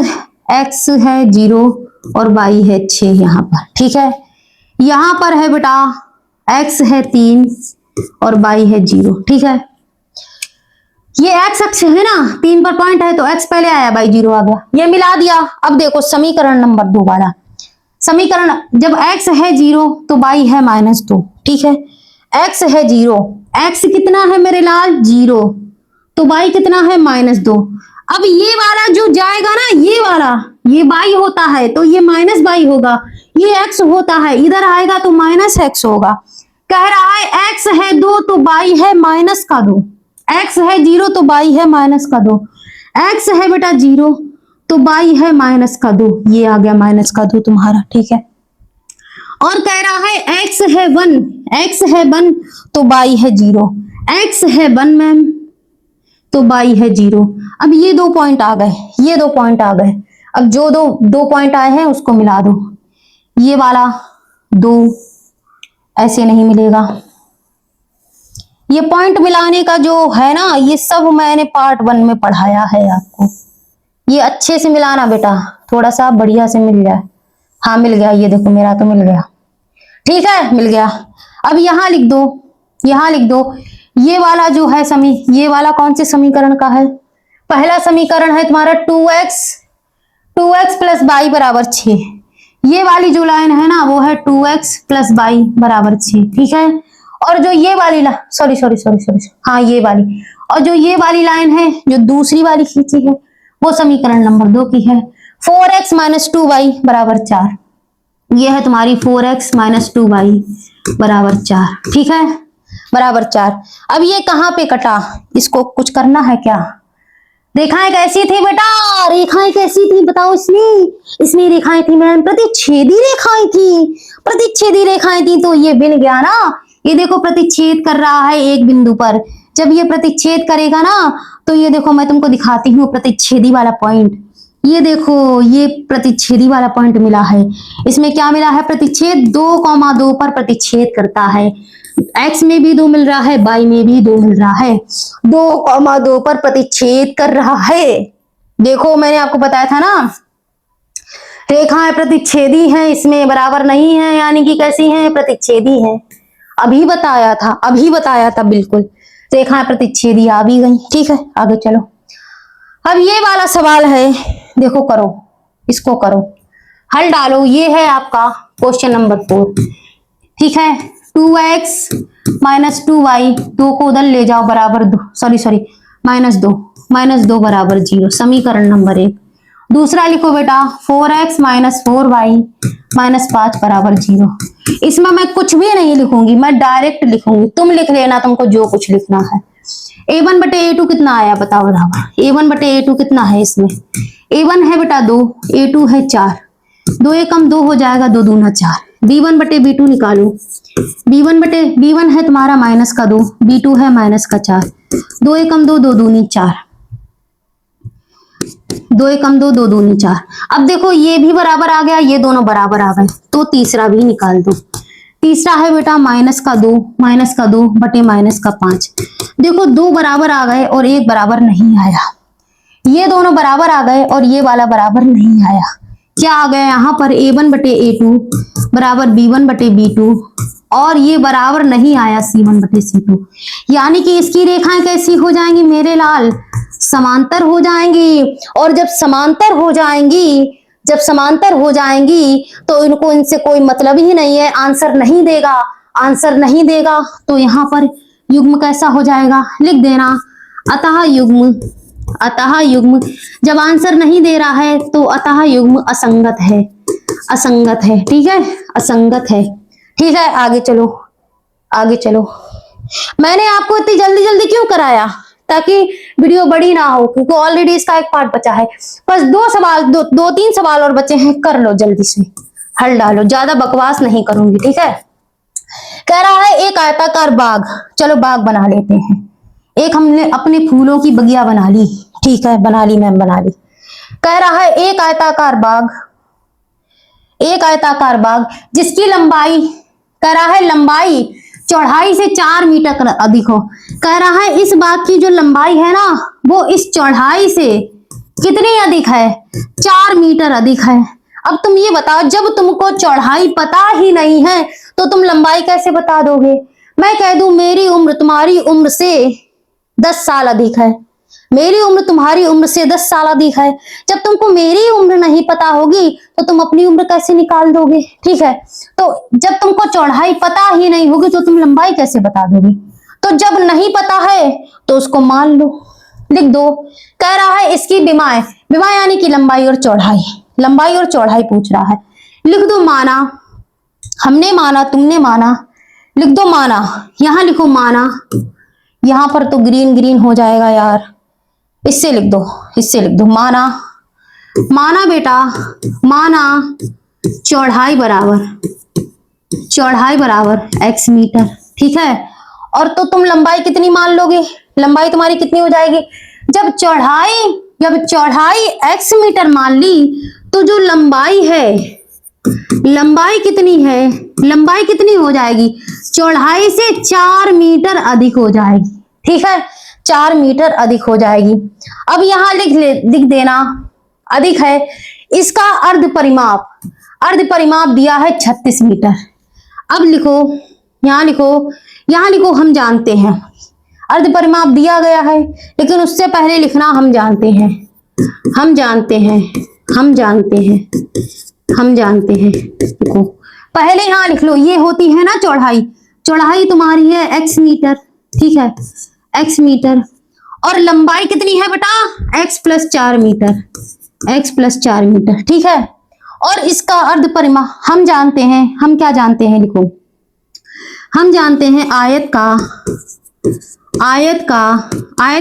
है 0 और y है 6 यहाँ पर। ठीक है, यहां पर है बेटा x है 3 और y है 0। ठीक है, ये x अक्ष है ना, 3 पर पॉइंट है तो x पहले आया, y 0 आ गया, ये मिला दिया। अब देखो समीकरण नंबर 2 वाला समीकरण, जब x है 0 तो y है -2। ठीक है, x है 0, x कितना है मेरे लाल 0, तो y कितना है -2। अब ये वाला जो जाएगा ना, ये वाला, ये y होता है तो ये -y होगा, ये x होता है, इधर आएगा तो -x होगा। कह रहा है x है 2 तो y है -2, x है 0 तो y है -2, x है बेटा 0 तो y है -2, ये आ गया -2 तुम्हारा। ठीक है, और कह रहा है x है 1, x है 1 तो y है 0, x है 1 मैम तो y है 0। अब ये 2 पॉइंट आ गए, ये 2 पॉइंट आ गए, अब जो दो पॉइंट आए हैं उसको मिला दो। ये वाला 2 ऐसे नहीं मिलेगा, ये पॉइंट मिलाने का जो है ना, ये सब मैंने पार्ट 1 में पढ़ाया है आपको, ये अच्छे से मिलाना बेटा, थोड़ा सा बढ़िया से मिल जाए। हाँ मिल गया, ये देखो मेरा तो मिल गया। ठीक है, मिल गया। अब यहां लिख दो, यहां लिख दो, ये वाला जो है ये वाला कौन से समीकरण का है, पहला समीकरण है तुम्हारा 2x प्लस y बराबर 6। ये वाली जो लाइन है ना वो है 2x प्लस y बराबर 6। ठीक है, और जो ये वाली सॉरी हाँ ये वाली, और जो ये वाली लाइन है जो दूसरी वाली खींची है वो समीकरण नंबर 2 की है, 4x माइनस 2y बराबर 4। ये है तुम्हारी 4x माइनस 2y बराबर 4। ठीक है, बराबर 4। अब ये कहां पे कटा, इसको कुछ करना है क्या, रेखाएं कैसी थी बेटा, रेखाएं कैसी थी बताओ, इसमें रेखाएं थी मैम, प्रतिच्छेदी रेखाएं थी, प्रतिच्छेदी रेखाएं थी, तो ये मिल गया ना। ये देखो प्रतिच्छेद कर रहा है एक बिंदु पर, जब ये प्रतिच्छेद करेगा ना तो ये देखो मैं तुमको दिखाती हूँ प्रतिच्छेदी वाला पॉइंट, ये देखो ये प्रतिच्छेदी वाला पॉइंट मिला है, इसमें क्या मिला है, प्रतिच्छेद 2,2 पर प्रतिच्छेद करता है, x में भी 2 मिल रहा है, y में भी 2 मिल रहा है, 2,2 पर प्रतिच्छेद कर रहा है। देखो मैंने आपको बताया था ना, रेखाएं प्रतिच्छेदी हैं, इसमें बराबर नहीं है, यानी कि कैसी हैं, प्रतिच्छेदी हैं। अभी बताया था बिल्कुल, रेखाएं प्रतिच्छेदी आ भी गई। ठीक है, आगे चलो। अब ये वाला सवाल है, देखो करो, इसको करो, हल डालो, ये है आपका क्वेश्चन नंबर 4। ठीक है, 2x माइनस 2y, 2 को उधर ले जाओ बराबर 2, सॉरी -2 बराबर 0, समीकरण नंबर 1। दूसरा लिखो बेटा 4x माइनस 4y माइनस 5 बराबर 0। इसमें मैं कुछ भी नहीं लिखूंगी, मैं डायरेक्ट लिखूंगी, तुम लिख लेना तुमको जो कुछ लिखना है। a1 बटे a2 कितना आया बताओ बराबर, a1 बटे a2 कितना है, इसमें a1 है बेटा 2, a2 है 4, 2 एकम 2 हो जाएगा, 2 दूना 4, b1 बटे b2 निकालो, b1 है तुम्हारा -2, b2 है -4, 2 एकम 2, 2 दूनी 4, 2 एकम 2, 2 दूनी 4। अब देखो ये भी बराबर आ गया, ये दोनों बराबर आ गए, तो तीसरा भी निकाल दो, तीसरा है बेटा माइनस का 2 बटे माइनस का 5। देखो 2 बराबर आ गए और 1 बराबर नहीं आया, ये दोनों बराबर आ गए और ये वाला बराबर नहीं आया। क्या आ गया यहाँ पर a1 बटे a2 बराबर b1 बटे b2 और ये बराबर नहीं आया c1 बटे c2। यानी कि इसकी रेखाएं कैसी हो जाएंगी मेरे लाल, समांतर हो जाएंगी। और जब समांतर हो जाएंगी तो इनको इनसे कोई मतलब ही नहीं है, आंसर नहीं देगा। तो यहाँ पर युग्म कैसा हो जाएगा, लिख देना अतः युग्म जब आंसर नहीं दे रहा है तो अतः युग्म असंगत है, ठीक है, असंगत है। ठीक है, आगे चलो। मैंने आपको इतनी जल्दी क्यों कराया, ताकि वीडियो बड़ी ना हो, क्योंकि ऑलरेडी इसका एक पार्ट बचा है। बस दो तीन सवाल और बचे हैं, कर लो जल्दी से, हल डालो, ज्यादा बकवास नहीं करूंगी। ठीक है, कह रहा है एक आयताकार बाग, चलो बाग बना लेते हैं। एक हमने अपने फूलों की बगिया बना ली, ठीक है, बना ली। कह रहा है एक आयताकार बाग जिसकी लंबाई, कह रहा है लंबाई चौड़ाई से 4 मीटर अधिक हो। कह रहा है इस बाग की जो लंबाई है ना, वो इस चौड़ाई से कितनी अधिक है, 4 मीटर अधिक है। अब तुम ये बताओ, जब तुमको चौड़ाई पता ही नहीं है तो तुम लंबाई कैसे बता दोगे। मैं कह दूं मेरी उम्र तुम्हारी उम्र से 10 साल अधिक है, मेरी उम्र तुम्हारी उम्र से 10 साल अधिक है। जब तुमको मेरी उम्र नहीं पता होगी तो तुम अपनी उम्र कैसे निकाल दोगे। ठीक है, तो जब तुमको चौड़ाई पता ही नहीं होगी तो तुम लंबाई कैसे बता दोगे। तो जब नहीं पता है तो उसको मान लो, लिख दो। कह रहा है इसकी विमाएं यानी कि लंबाई और चौड़ाई पूछ रहा है। लिख दो माना, हमने माना, तुमने माना, लिख दो माना, यहां लिखो माना, यहां पर तो ग्रीन हो जाएगा यार, इससे लिख दो माना बेटा, माना चौड़ाई बराबर x मीटर। ठीक है, और तो तुम लंबाई कितनी मान लोगे, लंबाई तुम्हारी कितनी हो जाएगी। जब चौड़ाई x मीटर मान ली तो जो लंबाई है, लंबाई कितनी हो जाएगी, चौड़ाई से 4 मीटर अधिक हो जाएगी। ठीक है, 4 मीटर अधिक हो जाएगी। अब यहां लिख देना अधिक है, इसका अर्ध परिमाप दिया है 36 मीटर। अब यहां लिखो हम जानते हैं, अर्ध परिमाप दिया गया है, लेकिन उससे पहले लिखना हम जानते हैं। देखो पहले यहां लिख लो, ये होती है ना चौड़ाई तुम्हारी है x मीटर। ठीक है, x मीटर, और लंबाई कितनी है बेटा, x प्लस 4 मीटर। ठीक है, और इसका अर्ध परिमाप हम जानते हैं, हम क्या जानते हैं, लिखो हम जानते हैं आयत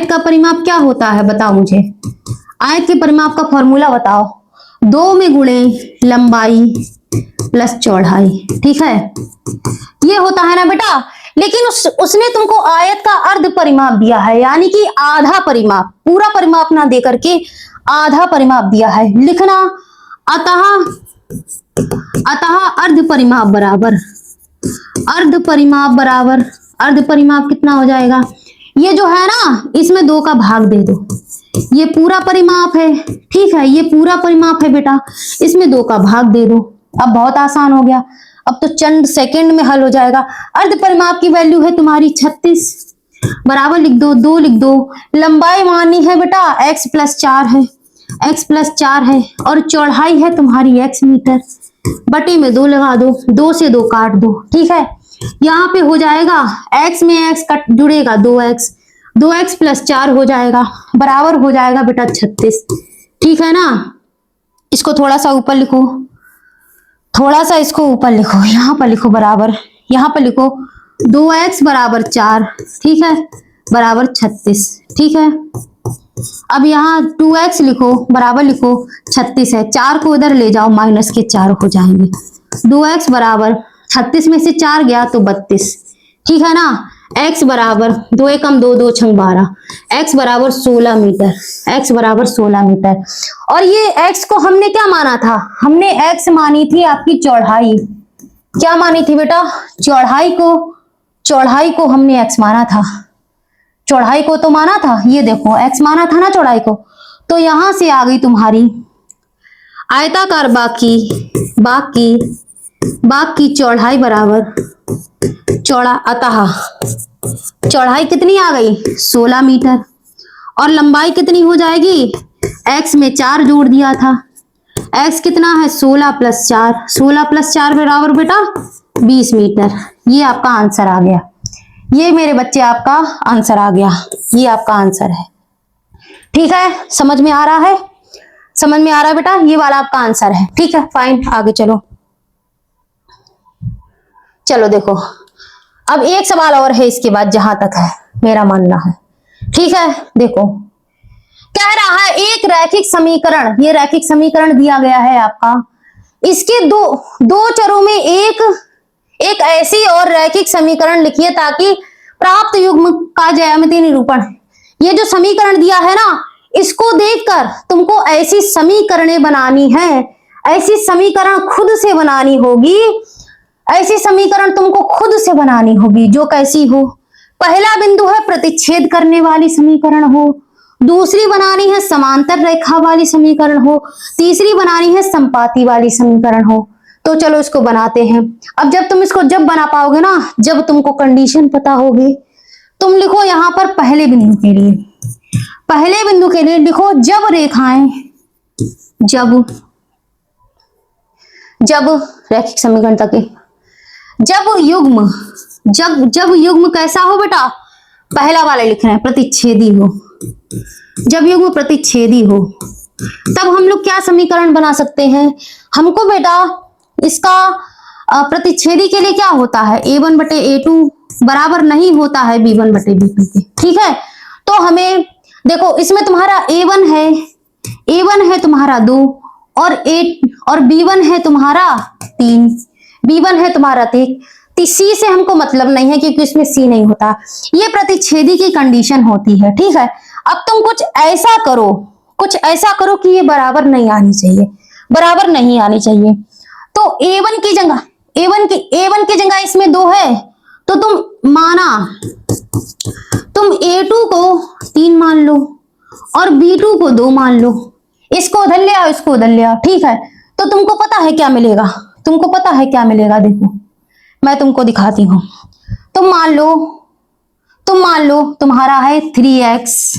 का परिमाप क्या होता है, बताओ मुझे। आयत के परिमाप का फॉर्मूला बताओ, 2 में गुणे लंबाई प्लस चौड़ाई। ठीक है, ये होता है ना बेटा। लेकिन उसने तुमको आयत का अर्ध परिमाप दिया है, यानी कि आधा परिमाप, पूरा परिमाप ना दे करके आधा परिमाप दिया है। लिखना अतः अर्ध परिमाप कितना हो जाएगा, ये जो है ना इसमें 2 का भाग दे दो, ये पूरा परिमाप है। ठीक है, ये पूरा परिमाप है बेटा, इसमें 2 का भाग दे दो। अब बहुत आसान हो गया, अब तो चंद सेकंड में हल हो जाएगा। अर्ध परिमाप की वैल्यू है तुम्हारी 36, बराबर लिख दो, 2 लिख दो। लंबाई मानी है बेटा x प्लस 4 है, और चौड़ाई है तुम्हारी x मीटर, बटे में 2 लगा दो, 2 से 2 काट दो। ठीक है, यहाँ पे हो जाएगा x में x कट जुड़ेगा 2x प्लस 4 हो जाएगा, बराबर हो जाएगा बेटा 36। ठीक है ना, इसको थोड़ा सा ऊपर लिखो, इसको ऊपर लिखो, यहाँ पर लिखो बराबर, यहाँ पर लिखो 2x बराबर 4, ठीक है, बराबर 36। ठीक है, अब यहाँ 2x लिखो, बराबर लिखो 36 है, 4 को इधर ले जाओ, माइनस के 4 हो जाएंगे। 2x बराबर 36 में से 4 गया तो 32। ठीक है ना, x बराबर 2 एकम 2, 2 छंग 12, x बराबर 16 मीटर। और ये x को हमने क्या माना था, हमने x मानी थी आपकी चौड़ाई, क्या मानी थी बेटा? चौड़ाई को हमने x माना था, चौड़ाई को तो माना था, ये देखो x माना था ना चौड़ाई को। तो यहां से आ गई तुम्हारी आयताकार बाग की चौड़ाई बराबर अतः चौड़ाई कितनी आ गई? 16 मीटर। और लंबाई कितनी हो जाएगी? x में 4 जोड़ दिया था, x कितना है? 16 + 4, 16 + 4 बराबर बेटा 20 मीटर। ये आपका आंसर आ गया। ये मेरे बच्चे आपका आंसर आ गया, ये आपका आंसर है। ठीक है, समझ में आ रहा है? समझ में आ रहा है बेटा? ये वाला आपका आंसर है। ठीक है, फाइन, आगे चलो। चलो देखो, अब एक सवाल और है इसके बाद, जहां तक है मेरा मानना है। ठीक है, देखो कह रहा है एक रैखिक समीकरण, ये रैखिक समीकरण दिया गया है आपका, इसके दो चरों में एक ऐसी और रैखिक समीकरण लिखिए ताकि प्राप्त युग्म का ज्यामितीय निरूपण। ये जो समीकरण दिया है ना, इसको देखकर तुमको ऐसी समीकरणें बनानी है, ऐसी समीकरण खुद से बनानी होगी, ऐसी समीकरण तुमको खुद से बनानी होगी जो कैसी हो। पहला बिंदु है प्रतिच्छेद करने वाली समीकरण हो, दूसरी बनानी है समांतर रेखा वाली समीकरण हो, तीसरी बनानी है संपाती वाली समीकरण हो। तो चलो इसको बनाते हैं। अब जब तुम इसको जब बना पाओगे ना, जब तुमको कंडीशन पता होगी, तुम लिखो यहां पर पहले बिंदु के लिए लिखो जब रेखाएं, जब रैखिक समीकरण तक जब युग्म कैसा हो बेटा? पहला वाला लिखना है, प्रतिच्छेदी हो। जब युग्म प्रतिच्छेदी हो तब हम लोग क्या समीकरण बना सकते हैं? हमको बेटा इसका प्रतिच्छेदी के लिए क्या होता है? a1/a2 बराबर नहीं होता है b1/b2 के। ठीक है, तो हमें देखो इसमें तुम्हारा a1 है तुम्हारा 2 और b1 है तुम्हारा 3, b1 है तुम्हारा 3। सी से हमको मतलब नहीं है क्योंकि इसमें सी नहीं होता, ये प्रतिच्छेदी की कंडीशन होती है। ठीक है, अब तुम कुछ ऐसा करो कि ये बराबर नहीं आनी चाहिए। तो a1 की जगह इसमें 2 है, तो तुम a2 को 3 मान लो और b2 को 2 मान लो। इसको उधर ले आओ, इसको उधर ले आओ। ठीक है, तो तुमको पता है क्या मिलेगा? देखो मैं तुमको दिखाती हूं। तुम मान लो तुम्हारा है 3x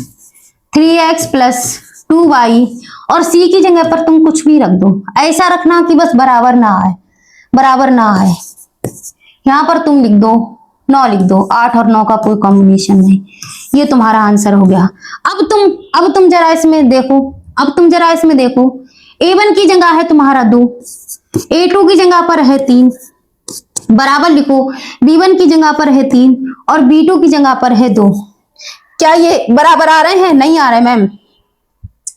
+ 2y और c की जगह पर तुम कुछ भी रख दो। ऐसा रखना कि बस बराबर ना आए। यहां पर तुम लिख दो 9 लिख दो, 8 और 9 का कोई कॉम्बिनेशन नहीं। ये तुम्हारा आंसर हो गया। अब तुम जरा इसमें देखो, a1 की जगह है तुम्हारा 2, a2 की जगह पर है 3, बराबर लिखो b1 की जगह पर है 3 और b2 की जगह पर है 2। क्या ये बराबर आ रहे हैं? नहीं आ रहे मैम,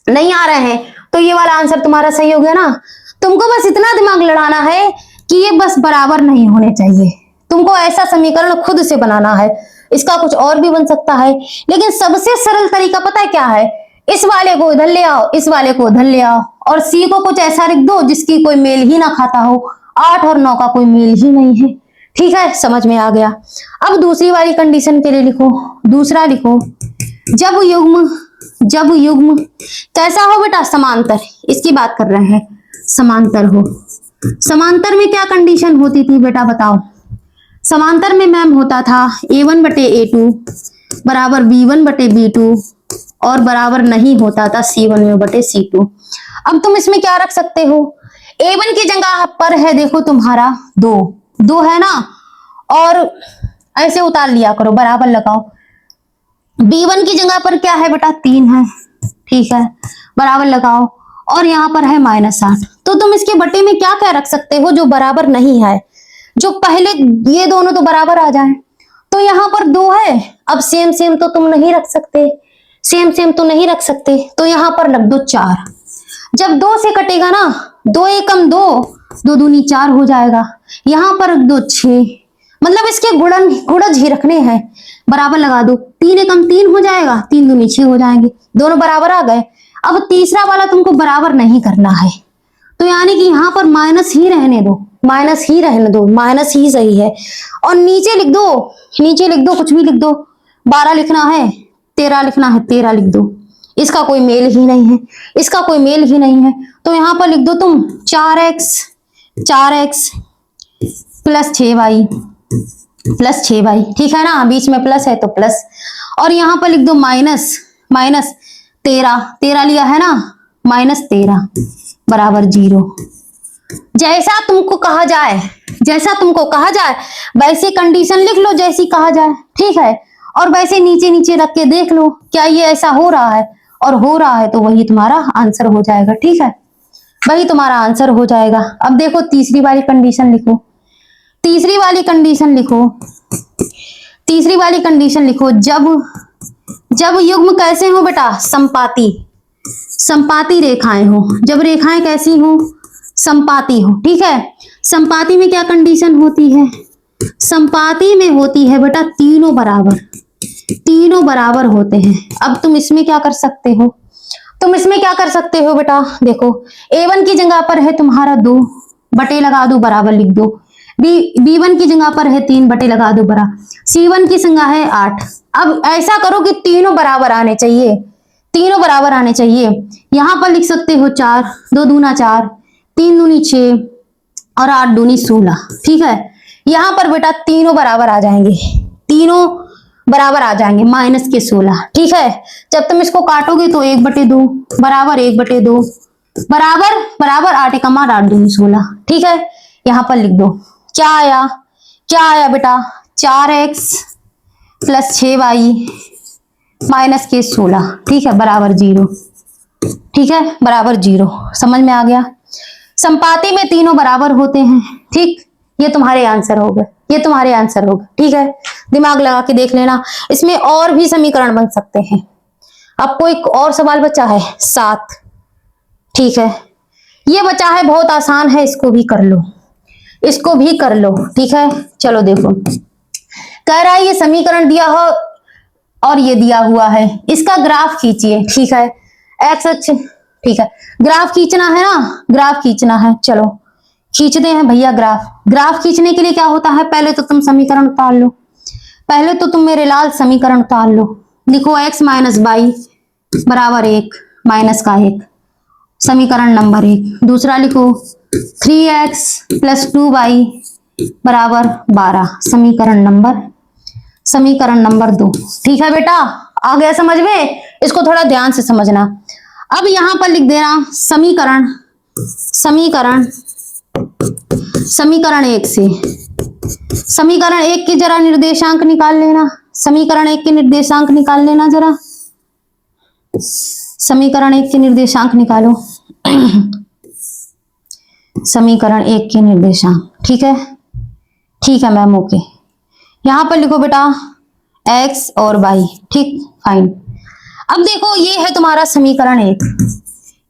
नहीं आ रहे हैं। तो ये वाला आंसर तुम्हारा सही हो गया ना। तुमको बस इतना दिमाग लड़ाना है कि ये बस बराबर नहीं होने चाहिए। तुमको ऐसा समीकरण खुद से बनाना है। इसका कुछ और भी बन सकता है, लेकिन सबसे सरल तरीका पता है क्या है? इस वाले को इधर ले आओ, इस वाले को उधर ले आओ और सी को कुछ ऐसा लिख दो जिसकी कोई मेल ही ना खाता हो। 8 और 9 का कोई मेल ही नहीं है। ठीक है, समझ में आ गया। अब दूसरी वाली कंडीशन के लिए दूसरा लिखो जब युग्म कैसा हो बेटा? समांतर। इसकी बात कर रहे हैं, समांतर हो। समांतर में क्या कंडीशन होती थी बेटा बताओ? समांतर में मैम होता था a1/a2 बराबर b1/b2 और बराबर नहीं होता था c1/c2। अब तुम इसमें क्या रख सकते हो? a1 की जगह पर है देखो तुम्हारा 2 है ना, और ऐसे उतार लिया करो, बराबर लगाओ। b1 की जगह पर क्या है बेटा? 3 है। ठीक है, बराबर लगाओ और यहाँ पर है -8। तो तुम इसके बटे में क्या क्या रख सकते हो जो बराबर नहीं है? जो पहले ये दोनों तो बराबर आ जाए। तो यहाँ पर 2 है, अब सेम तो तुम नहीं रख सकते, तो यहाँ पर रख दो 4। जब 2 से कटेगा ना, 2 एकम 2, 2 दूनी 4 हो जाएगा। यहाँ पर रख दो 6, मतलब इसके गुणज ही रखने हैं। बराबर लगा दो, 3 एकम 3 हो जाएगा, 3 दूनी 6 हो जाएंगे, दोनों बराबर आ गए। अब तीसरा वाला तुमको बराबर नहीं करना है, तो यानी कि यहाँ पर माइनस ही रहने दो, माइनस ही रहने दो, माइनस ही सही है। और नीचे लिख दो, नीचे लिख दो, कुछ भी लिख दो। 12 लिखना है, 13 लिखना है, 13 लिख दो। इसका कोई मेल ही नहीं है, इसका कोई मेल ही नहीं है। तो यहाँ पर लिख दो तुम 4x plus 6y plus 6y, ठीक है ना, बीच में प्लस है तो प्लस। और यहाँ पर लिख दो माइनस 13 लिया है ना, -13 बराबर 0। जैसा तुमको कहा जाए, जैसा तुमको कहा जाए वैसे कंडीशन लिख लो जैसी कहा जाए, ठीक है। और वैसे नीचे नीचे रख के देख लो क्या ये ऐसा हो रहा है, और हो रहा है तो वही तुम्हारा आंसर हो जाएगा, ठीक है, वही तुम्हारा आंसर हो जाएगा। अब देखो तीसरी वाली कंडीशन लिखो, तीसरी वाली कंडीशन लिखो, तीसरी वाली कंडीशन लिखो। जब युग्म कैसे हो बेटा, संपाती, संपाती रेखाएं हो। जब रेखाएं कैसी हो, संपाती हो, ठीक है। संपाती में क्या कंडीशन होती है, संपाती में होती है बेटा तीनों बराबर, तीनों बराबर होते हैं। अब तुम इसमें क्या कर सकते हो, तुम इसमें क्या कर सकते हो बेटा, देखो A1 की जगह पर है तुम्हारा 2 बटे लगा दो बराबर लिख दो, B1 की जगह पर है 3 बटे लगा दो बराबर, C1 की संज्ञा है 8। अब ऐसा करो कि तीनों बराबर आने चाहिए, तीनों बराबर आने चाहिए। यहां पर लिख सकते हो 4, 2 दूना 4, 3 दूनी 6 और 8 दूनी 16, ठीक है। यहां पर बेटा तीनों बराबर आ जाएंगे, तीनों बराबर आ जाएंगे -16, ठीक है। जब तुम इसको काटोगे तो 1/2 बराबर 1/2 बराबर बराबर 8 × 8 दूनी 16, ठीक है। यहां पर लिख दो क्या आया, क्या आया बेटा 4x प्लस 6y माइनस के 16, ठीक है, बराबर 0, ठीक है, बराबर 0। समझ में आ गया, संपाती में तीनों बराबर होते हैं, ठीक। ये तुम्हारे आंसर हो गए, ये तुम्हारे आंसर हो गए, ठीक है। दिमाग लगा के देख लेना, इसमें और भी समीकरण बन सकते हैं। आपको एक और सवाल बचा है 7, ठीक है। ये बचा है बहुत आसान है, इसको भी कर लो, इसको भी कर लो, ठीक है। चलो देखो, कह रहा है ये समीकरण दिया हो और ये दिया हुआ है, इसका ग्राफ खींचिए, ठीक है। एक्स अक्ष, ठीक है, ग्राफ खींचना है ना, ग्राफ खींचना है, चलो खींचते हैं भैया ग्राफ। ग्राफ खींचने के लिए क्या होता है, पहले तो तुम समीकरण उतार लो, पहले तो तुम मेरे लाल समीकरण उतार लो। लिखो x माइनस y बराबर 1 माइनस का 1, समीकरण नंबर 1। दूसरा लिखो 3x प्लस 2y बराबर 12, समीकरण नंबर 2, ठीक है बेटा। आ गया समझ में, इसको थोड़ा ध्यान से समझना। अब यहां पर लिख देना समीकरण 1 से, समीकरण 1 के जरा निर्देशांक निकाल लेना, समीकरण 1 के निर्देशांक निकाल लेना जरा, समीकरण 1 के निर्देशांक निकालो, समीकरण 1 के निर्देशांक, ठीक है, ठीक है मैम, ओके। यहां पर लिखो बेटा x और y, ठीक, फाइन। अब देखो ये है तुम्हारा समीकरण 1,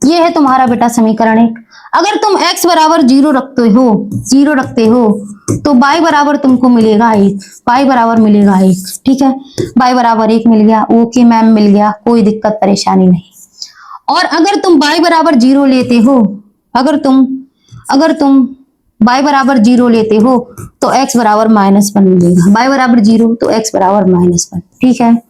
ये है तुम्हारा बेटा समीकरण 1। अगर तुम x बराबर 0 रखते हो, 0 रखते हो तो y बराबर तुमको मिलेगा 1, y बराबर मिलेगा 1, ठीक है, y बराबर 1 मिल गया, ओके मैम मिल गया, कोई दिक्कत परेशानी नहीं। और अगर तुम y बराबर 0 लेते हो, अगर तुम y बराबर 0 लेते हो तो x बराबर -1 मिलेगा, y बराबर 0 तो x बराबर -1, ठीक है,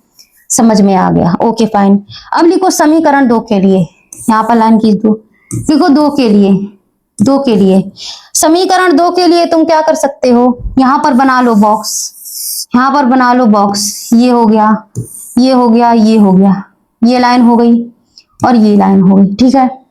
समझ में आ गया, ओके फाइन। अब लिखो समीकरण 2 के लिए, यहाँ पर लाइन खींच दो, लिखो 2 के लिए, 2 के लिए, समीकरण 2 के लिए तुम क्या कर सकते हो, यहाँ पर बना लो बॉक्स, यहाँ पर बना लो बॉक्स, ये हो गया, ये हो गया, ये हो गया, ये लाइन हो गई और ये लाइन हो गई, ठीक है।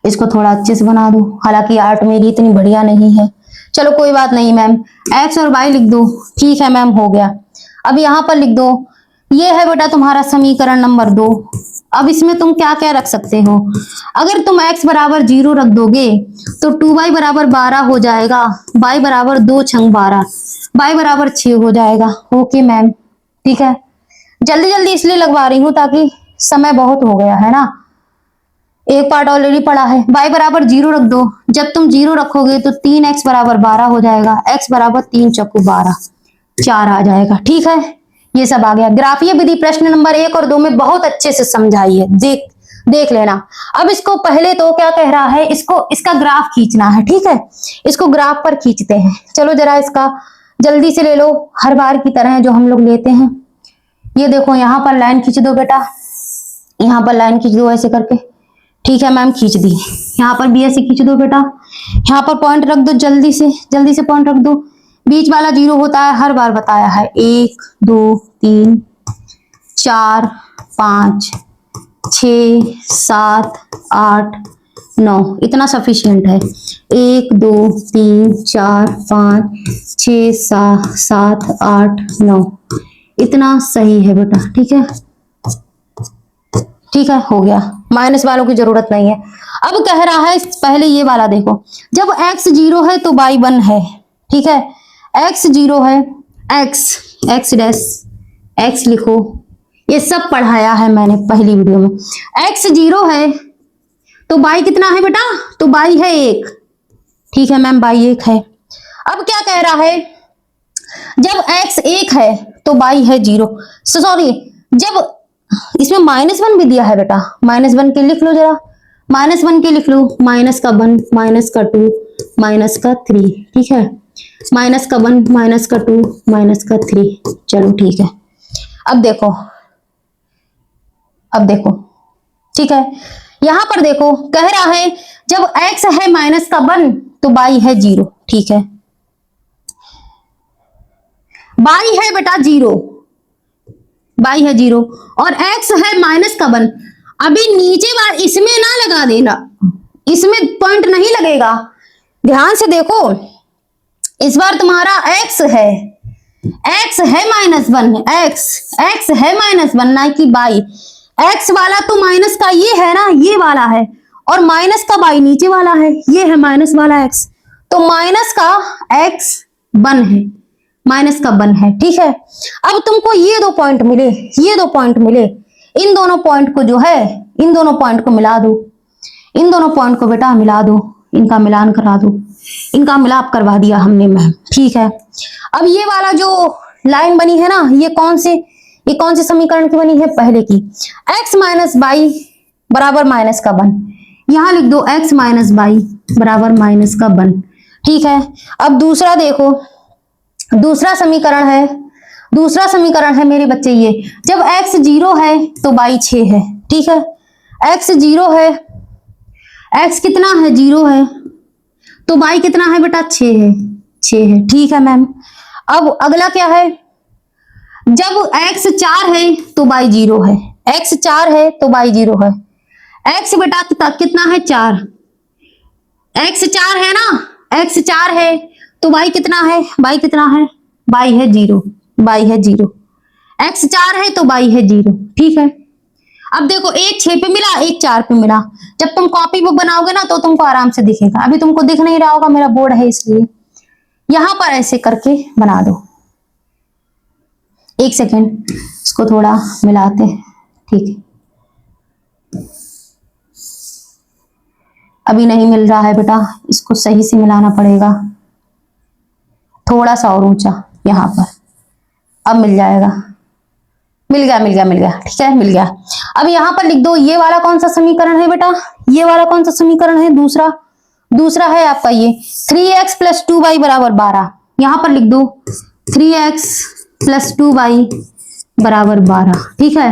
इसको थोड़ा अच्छे से बना दो, हालांकि आर्ट मेरी इतनी बढ़िया नहीं है, चलो कोई बात नहीं मैम। x और y लिख दो, ठीक है मैम, हो गया। अब यहाँ पर लिख दो, ये है बेटा तुम्हारा समीकरण नंबर 2। अब इसमें तुम क्या क्या रख सकते हो, अगर तुम x बराबर 0 रख दोगे तो 2y बराबर 12 हो जाएगा, y बराबर 2 छंग 12, y बराबर 6 हो जाएगा, ओके मैम, ठीक है। जल्दी जल्दी इसलिए लगवा रही हूँ ताकि समय बहुत हो गया है ना, एक पार्ट ऑलरेडी पढ़ा है। y बराबर 0 रख दो, जब तुम 0 रखोगे तो 3x बराबर 12 हो जाएगा, x बराबर 3 चौको 12, 4 आ जाएगा, ठीक है। ये सब आ गया। ग्राफीय विधि प्रश्न नंबर 1 और 2 में बहुत अच्छे से समझाई है, देख लेना। अब इसको पहले तो क्या कह रहा है, इसको इसका ग्राफ खींचना है, ठीक है। इसको ग्राफ पर खींचते हैं। चलो जरा इसका जल्दी से ले लो, हर बार की तरह जो हम लोग लेते हैं। ये देखो यहाँ पर लाइन खींच दो बेटा, यहाँ पर लाइन खींच दो ऐसे करके, ठीक है मैम खींच दी। यहाँ पर भी ऐसे खींच दो बेटा, यहाँ पर पॉइंट रख दो, जल्दी से पॉइंट रख दो। बीच वाला 0 होता है, हर बार बताया है। 1 2 3 4 5 6 7 8 9, इतना सफिशियंट है। 1 2 3 4 5 6 7 8 9, इतना सही है बेटा, ठीक है। ठीक है, हो गया, माइनस वालों की जरूरत नहीं है। अब कह रहा है पहले ये वाला देखो, जब x 0 है तो y 1 है, ठीक है। x 0 है, x डैश x लिखो, ये सब पढ़ाया है मैंने पहली वीडियो में। x 0 है तो y कितना है बेटा, तो y है 1, ठीक है मैम y 1 है। अब क्या कह रहा है, जब x 1 है तो y है 0, सॉरी जब इसमें -1 भी दिया है बेटा, -1 के लिख लो जरा, -1 के लिख लो, माइनस का 1 माइनस का 2 माइनस का 3, ठीक है। माइनस का 1 माइनस का 2 माइनस का 3, चलो ठीक है। अब देखो, ठीक है, यहां पर देखो कह रहा है जब x है -1 तो y है 0, ठीक है। y है बेटा 0, y है 0 और x है -1। अभी नीचे बार इसमें ना लगा देना, इसमें पॉइंट नहीं लगेगा, ध्यान से देखो। इस बार तुम्हारा x है -1, x है -1 ना कि y। x वाला तो माइनस का ये है ना, ये वाला है, और माइनस का y नीचे वाला है, ये है माइनस वाला x, तो माइनस का x 1 है, माइनस का 1 है, ठीक है। अब तुमको ये 2 पॉइंट मिले, ये 2 पॉइंट मिले, इन दोनों पॉइंट को जो है, इन दोनों पॉइंट को मिला दो, इन दोनों पॉइंट को बेटा मिला दो, इनका मिलान करा दो, इनका मिलाप करवा दिया हमने मैम, ठीक है। अब ये वाला जो लाइन बनी है ना, ये कौन से समीकरण की बनी है, पहले की। x माइनस y बराबर माइनस का 1, यहां लिख दो x माइनस y बराबर माइनस का 1, ठीक है। अब दूसरा देखो, दूसरा समीकरण है मेरे बच्चे ये, जब x 0 है तो y 6 है, ठीक है। x 0 है, x कितना है 0 है, तो y कितना है बेटा 6 है, ठीक है मैम। अब अगला क्या है, जब x 4 है तो y 0 है, x 4 है तो y 0 है। x बेटा कितना है 4, x 4 है ना, x 4 है तो y कितना है, y कितना है, y है 0, x 4 है तो y है 0, ठीक है। अब देखो एक 6 पे मिला, एक 4 पे मिला, जब तुम कॉपी बुक बनाओगे ना तो तुमको आराम से दिखेगा, अभी तुमको दिख नहीं रहा होगा, मेरा बोर्ड है इसलिए। यहां पर ऐसे करके बना दो, एक सेकेंड इसको थोड़ा मिलाते हैं, ठीक है। अभी नहीं मिल रहा है बेटा, इसको सही से मिलाना पड़ेगा, थोड़ा सा और ऊंचा यहां पर, अब मिल जाएगा, मिल गया, ठीक है, मिल गया। अब यहां पर लिख दो, ये वाला कौन सा समीकरण है बेटा, ये वाला कौन सा समीकरण है, दूसरा है आपका ये 3x + 2y बराबर 12, यहां पर लिख दो 3x + 2y बराबर 12, ठीक है।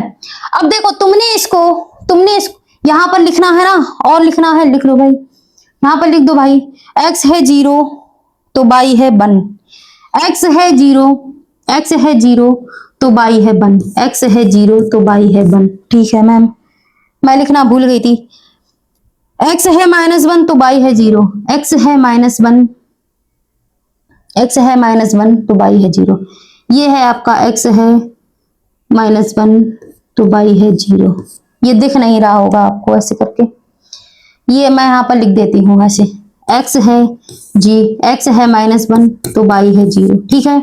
अब देखो तुमने इसको यहां पर लिखना है ना, और लिखना है, लिख लो भाई, यहां पर लिख दो भाई, x है 0 तो y है 1, x है 0 तो y है 1, x है 0 तो y है 1, ठीक है मैम, मैं लिखना भूल गई थी। x है -1 तो y है 0, x है -1 तो y है 0, ये है आपका x है -1 तो y है 0, ये दिख नहीं रहा होगा आपको ऐसे करके, ये मैं यहाँ पर लिख देती हूँ ऐसे, x है -1 तो y है 0, ठीक है,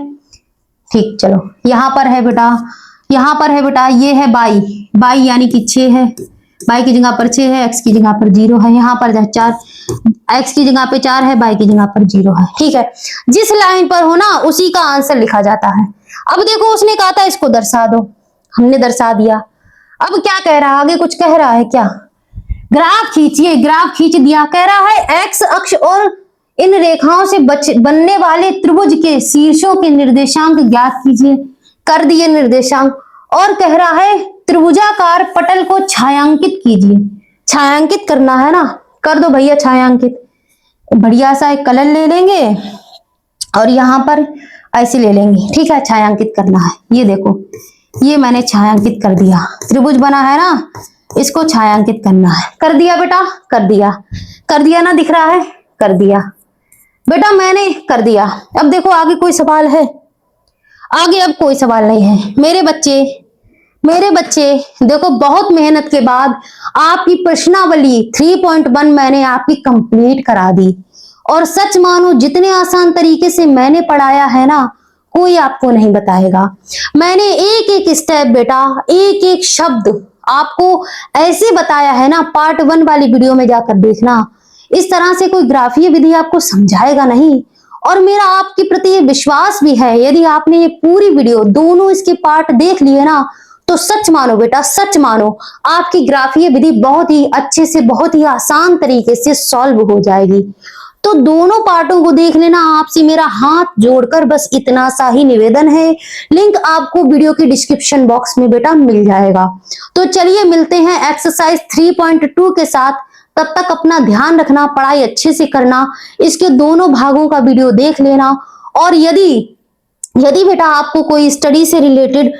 ठीक। चलो यहाँ पर है बेटा, ये है y यानी कि 6 है, y की जगह पर 6 है, x की जगह पर 0 है, यहाँ पर 4, x की जगह पे 4 है, y की जगह पर 0 है, ठीक है। जिस लाइन पर हो ना उसी का आंसर लिखा जाता है। अब देखो उसने कहा था इसको दर्शा दो, हमने दर्शा दिया। अब क्या कह रहा है, आगे कुछ कह रहा है क्या, ग्राफ खींचिए। ग्राफ खींच दिया। कह रहा है एक्स अक्ष और इन रेखाओं से बनने वाले त्रिभुज के शीर्षों के निर्देशांक ज्ञात कीजिए। कर दिए निर्देशांक। और कह रहा है त्रिभुजाकार पटल को छायांकित कीजिए। छायांकित करना है ना, कर दो भैया छायांकित। बढ़िया सा एक कलर ले लेंगे और यहाँ पर ऐसे ले लेंगे, ठीक है। छायांकित करना है, ये देखो, ये मैंने छायांकित कर दिया। त्रिभुज बना है ना, इसको छायांकित करना है। कर दिया बेटा, कर दिया। कर दिया ना, दिख रहा है, कर दिया बेटा, मैंने कर दिया। अब देखो आगे कोई सवाल है? आगे अब कोई सवाल नहीं है। मेरे बच्चे देखो, बहुत मेहनत के बाद आपकी प्रश्नावली 3.1 मैंने आपकी कंप्लीट करा दी। और सच मानो जितने आसान तरीके से मैंने पढ़ाया है ना, कोई आपको नहीं बताएगा। मैंने एक एक स्टेप बेटा, एक एक शब्द आपको ऐसे बताया है ना, पार्ट 1 वाली वीडियो में जाकर देखना। इस तरह से कोई ग्राफीय विधि आपको समझाएगा नहीं। और मेरा आपके प्रति ये विश्वास भी है, यदि आपने ये पूरी वीडियो, दोनों इसके पार्ट देख लिए ना, तो सच मानो बेटा, सच मानो, आपकी ग्राफीय विधि बहुत ही अच्छे से, बहुत ही आसान तरीके से सॉल्व हो जाएगी। तो दोनों पार्टों को देख लेना। आपसे मेरा हाथ जोड़कर बस इतना सा ही निवेदन है। लिंक आपको वीडियो के डिस्क्रिप्शन बॉक्स में बेटा मिल जाएगा। तो चलिए मिलते हैं एक्सरसाइज 3.2 के साथ। तब तक अपना ध्यान रखना, पढ़ाई अच्छे से करना, इसके दोनों भागों का वीडियो देख लेना। और यदि बेटा आपको कोई स्टडी से रिलेटेड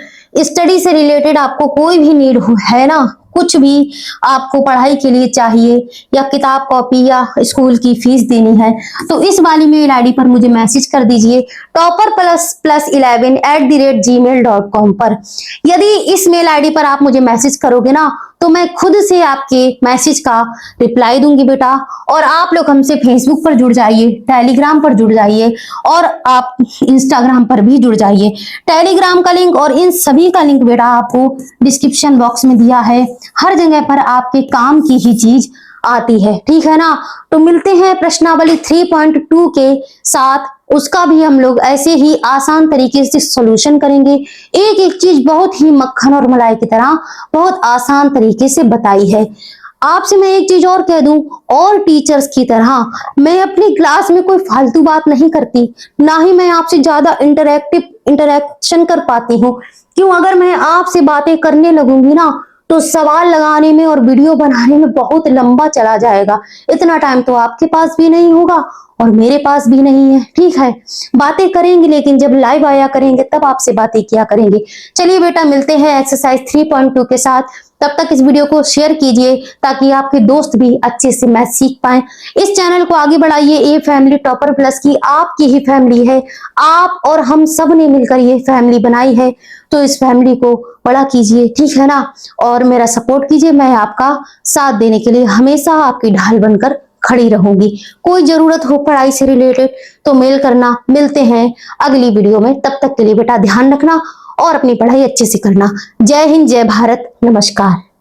आपको कोई भी नीड है ना, कुछ भी आपको पढ़ाई के लिए चाहिए, या किताब कॉपी या स्कूल की फीस देनी है, तो इस वाली मेल आईडी पर मुझे मैसेज कर दीजिए, topper+11@gmail.com पर। यदि इस मेल आईडी पर आप मुझे मैसेज करोगे ना, तो मैं खुद से आपके मैसेज का रिप्लाई दूंगी बेटा। और आप लोग हमसे फेसबुक पर जुड़ जाइए, टेलीग्राम पर जुड़ जाइए, और आप इंस्टाग्राम पर भी जुड़ जाइए। टेलीग्राम का लिंक और इन सभी का लिंक बेटा आपको डिस्क्रिप्शन बॉक्स में दिया है। हर जगह पर आपके काम की ही चीज आती है, ठीक है ना। तो मिलते हैं प्रश्नावली 3.2 के साथ। उसका भी हम लोग ऐसे ही आसान तरीके से सॉल्यूशन करेंगे। एक एक चीज बहुत ही मक्खन और मलाई की तरह बहुत आसान तरीके से बताई है। आपसे मैं एक चीज और कह दूं, और टीचर्स की तरह मैं अपनी क्लास में कोई फालतू बात नहीं करती, ना ही मैं आपसे ज्यादा इंटरेक्शन कर पाती हूँ। क्यों? अगर मैं आपसे बातें करने लगूंगी ना, तो सवाल लगाने में और वीडियो बनाने में बहुत लंबा चला जाएगा। इतना टाइम तो आपके पास भी नहीं होगा और मेरे पास भी नहीं है, ठीक है। बातें करेंगे, लेकिन जब लाइव आया करेंगे तब आपसे बातें किया करेंगे। चलिए बेटा, मिलते हैं एक्सरसाइज 3.2 के साथ। तब तक इस वीडियो को शेयर कीजिए ताकि आपके दोस्त भी अच्छे से मैथ सीख पाएं। इस चैनल को आगे बढ़ाइए। ये फैमिली टॉपर प्लस की आपकी ही फैमिली है। आप और हम सब ने मिलकर ये फैमिली बनाई है, तो इस फैमिली को बड़ा कीजिए, ठीक है ना। और मेरा सपोर्ट कीजिए। मैं आपका साथ देने के लिए हमेशा आपकी ढाल बनकर खड़ी रहूंगी। कोई जरूरत हो पढ़ाई से रिलेटेड तो मेल करना। मिलते हैं अगली वीडियो में। तब तक के लिए बेटा ध्यान रखना और अपनी पढ़ाई अच्छे से करना। जय हिंद, जय भारत, नमस्कार।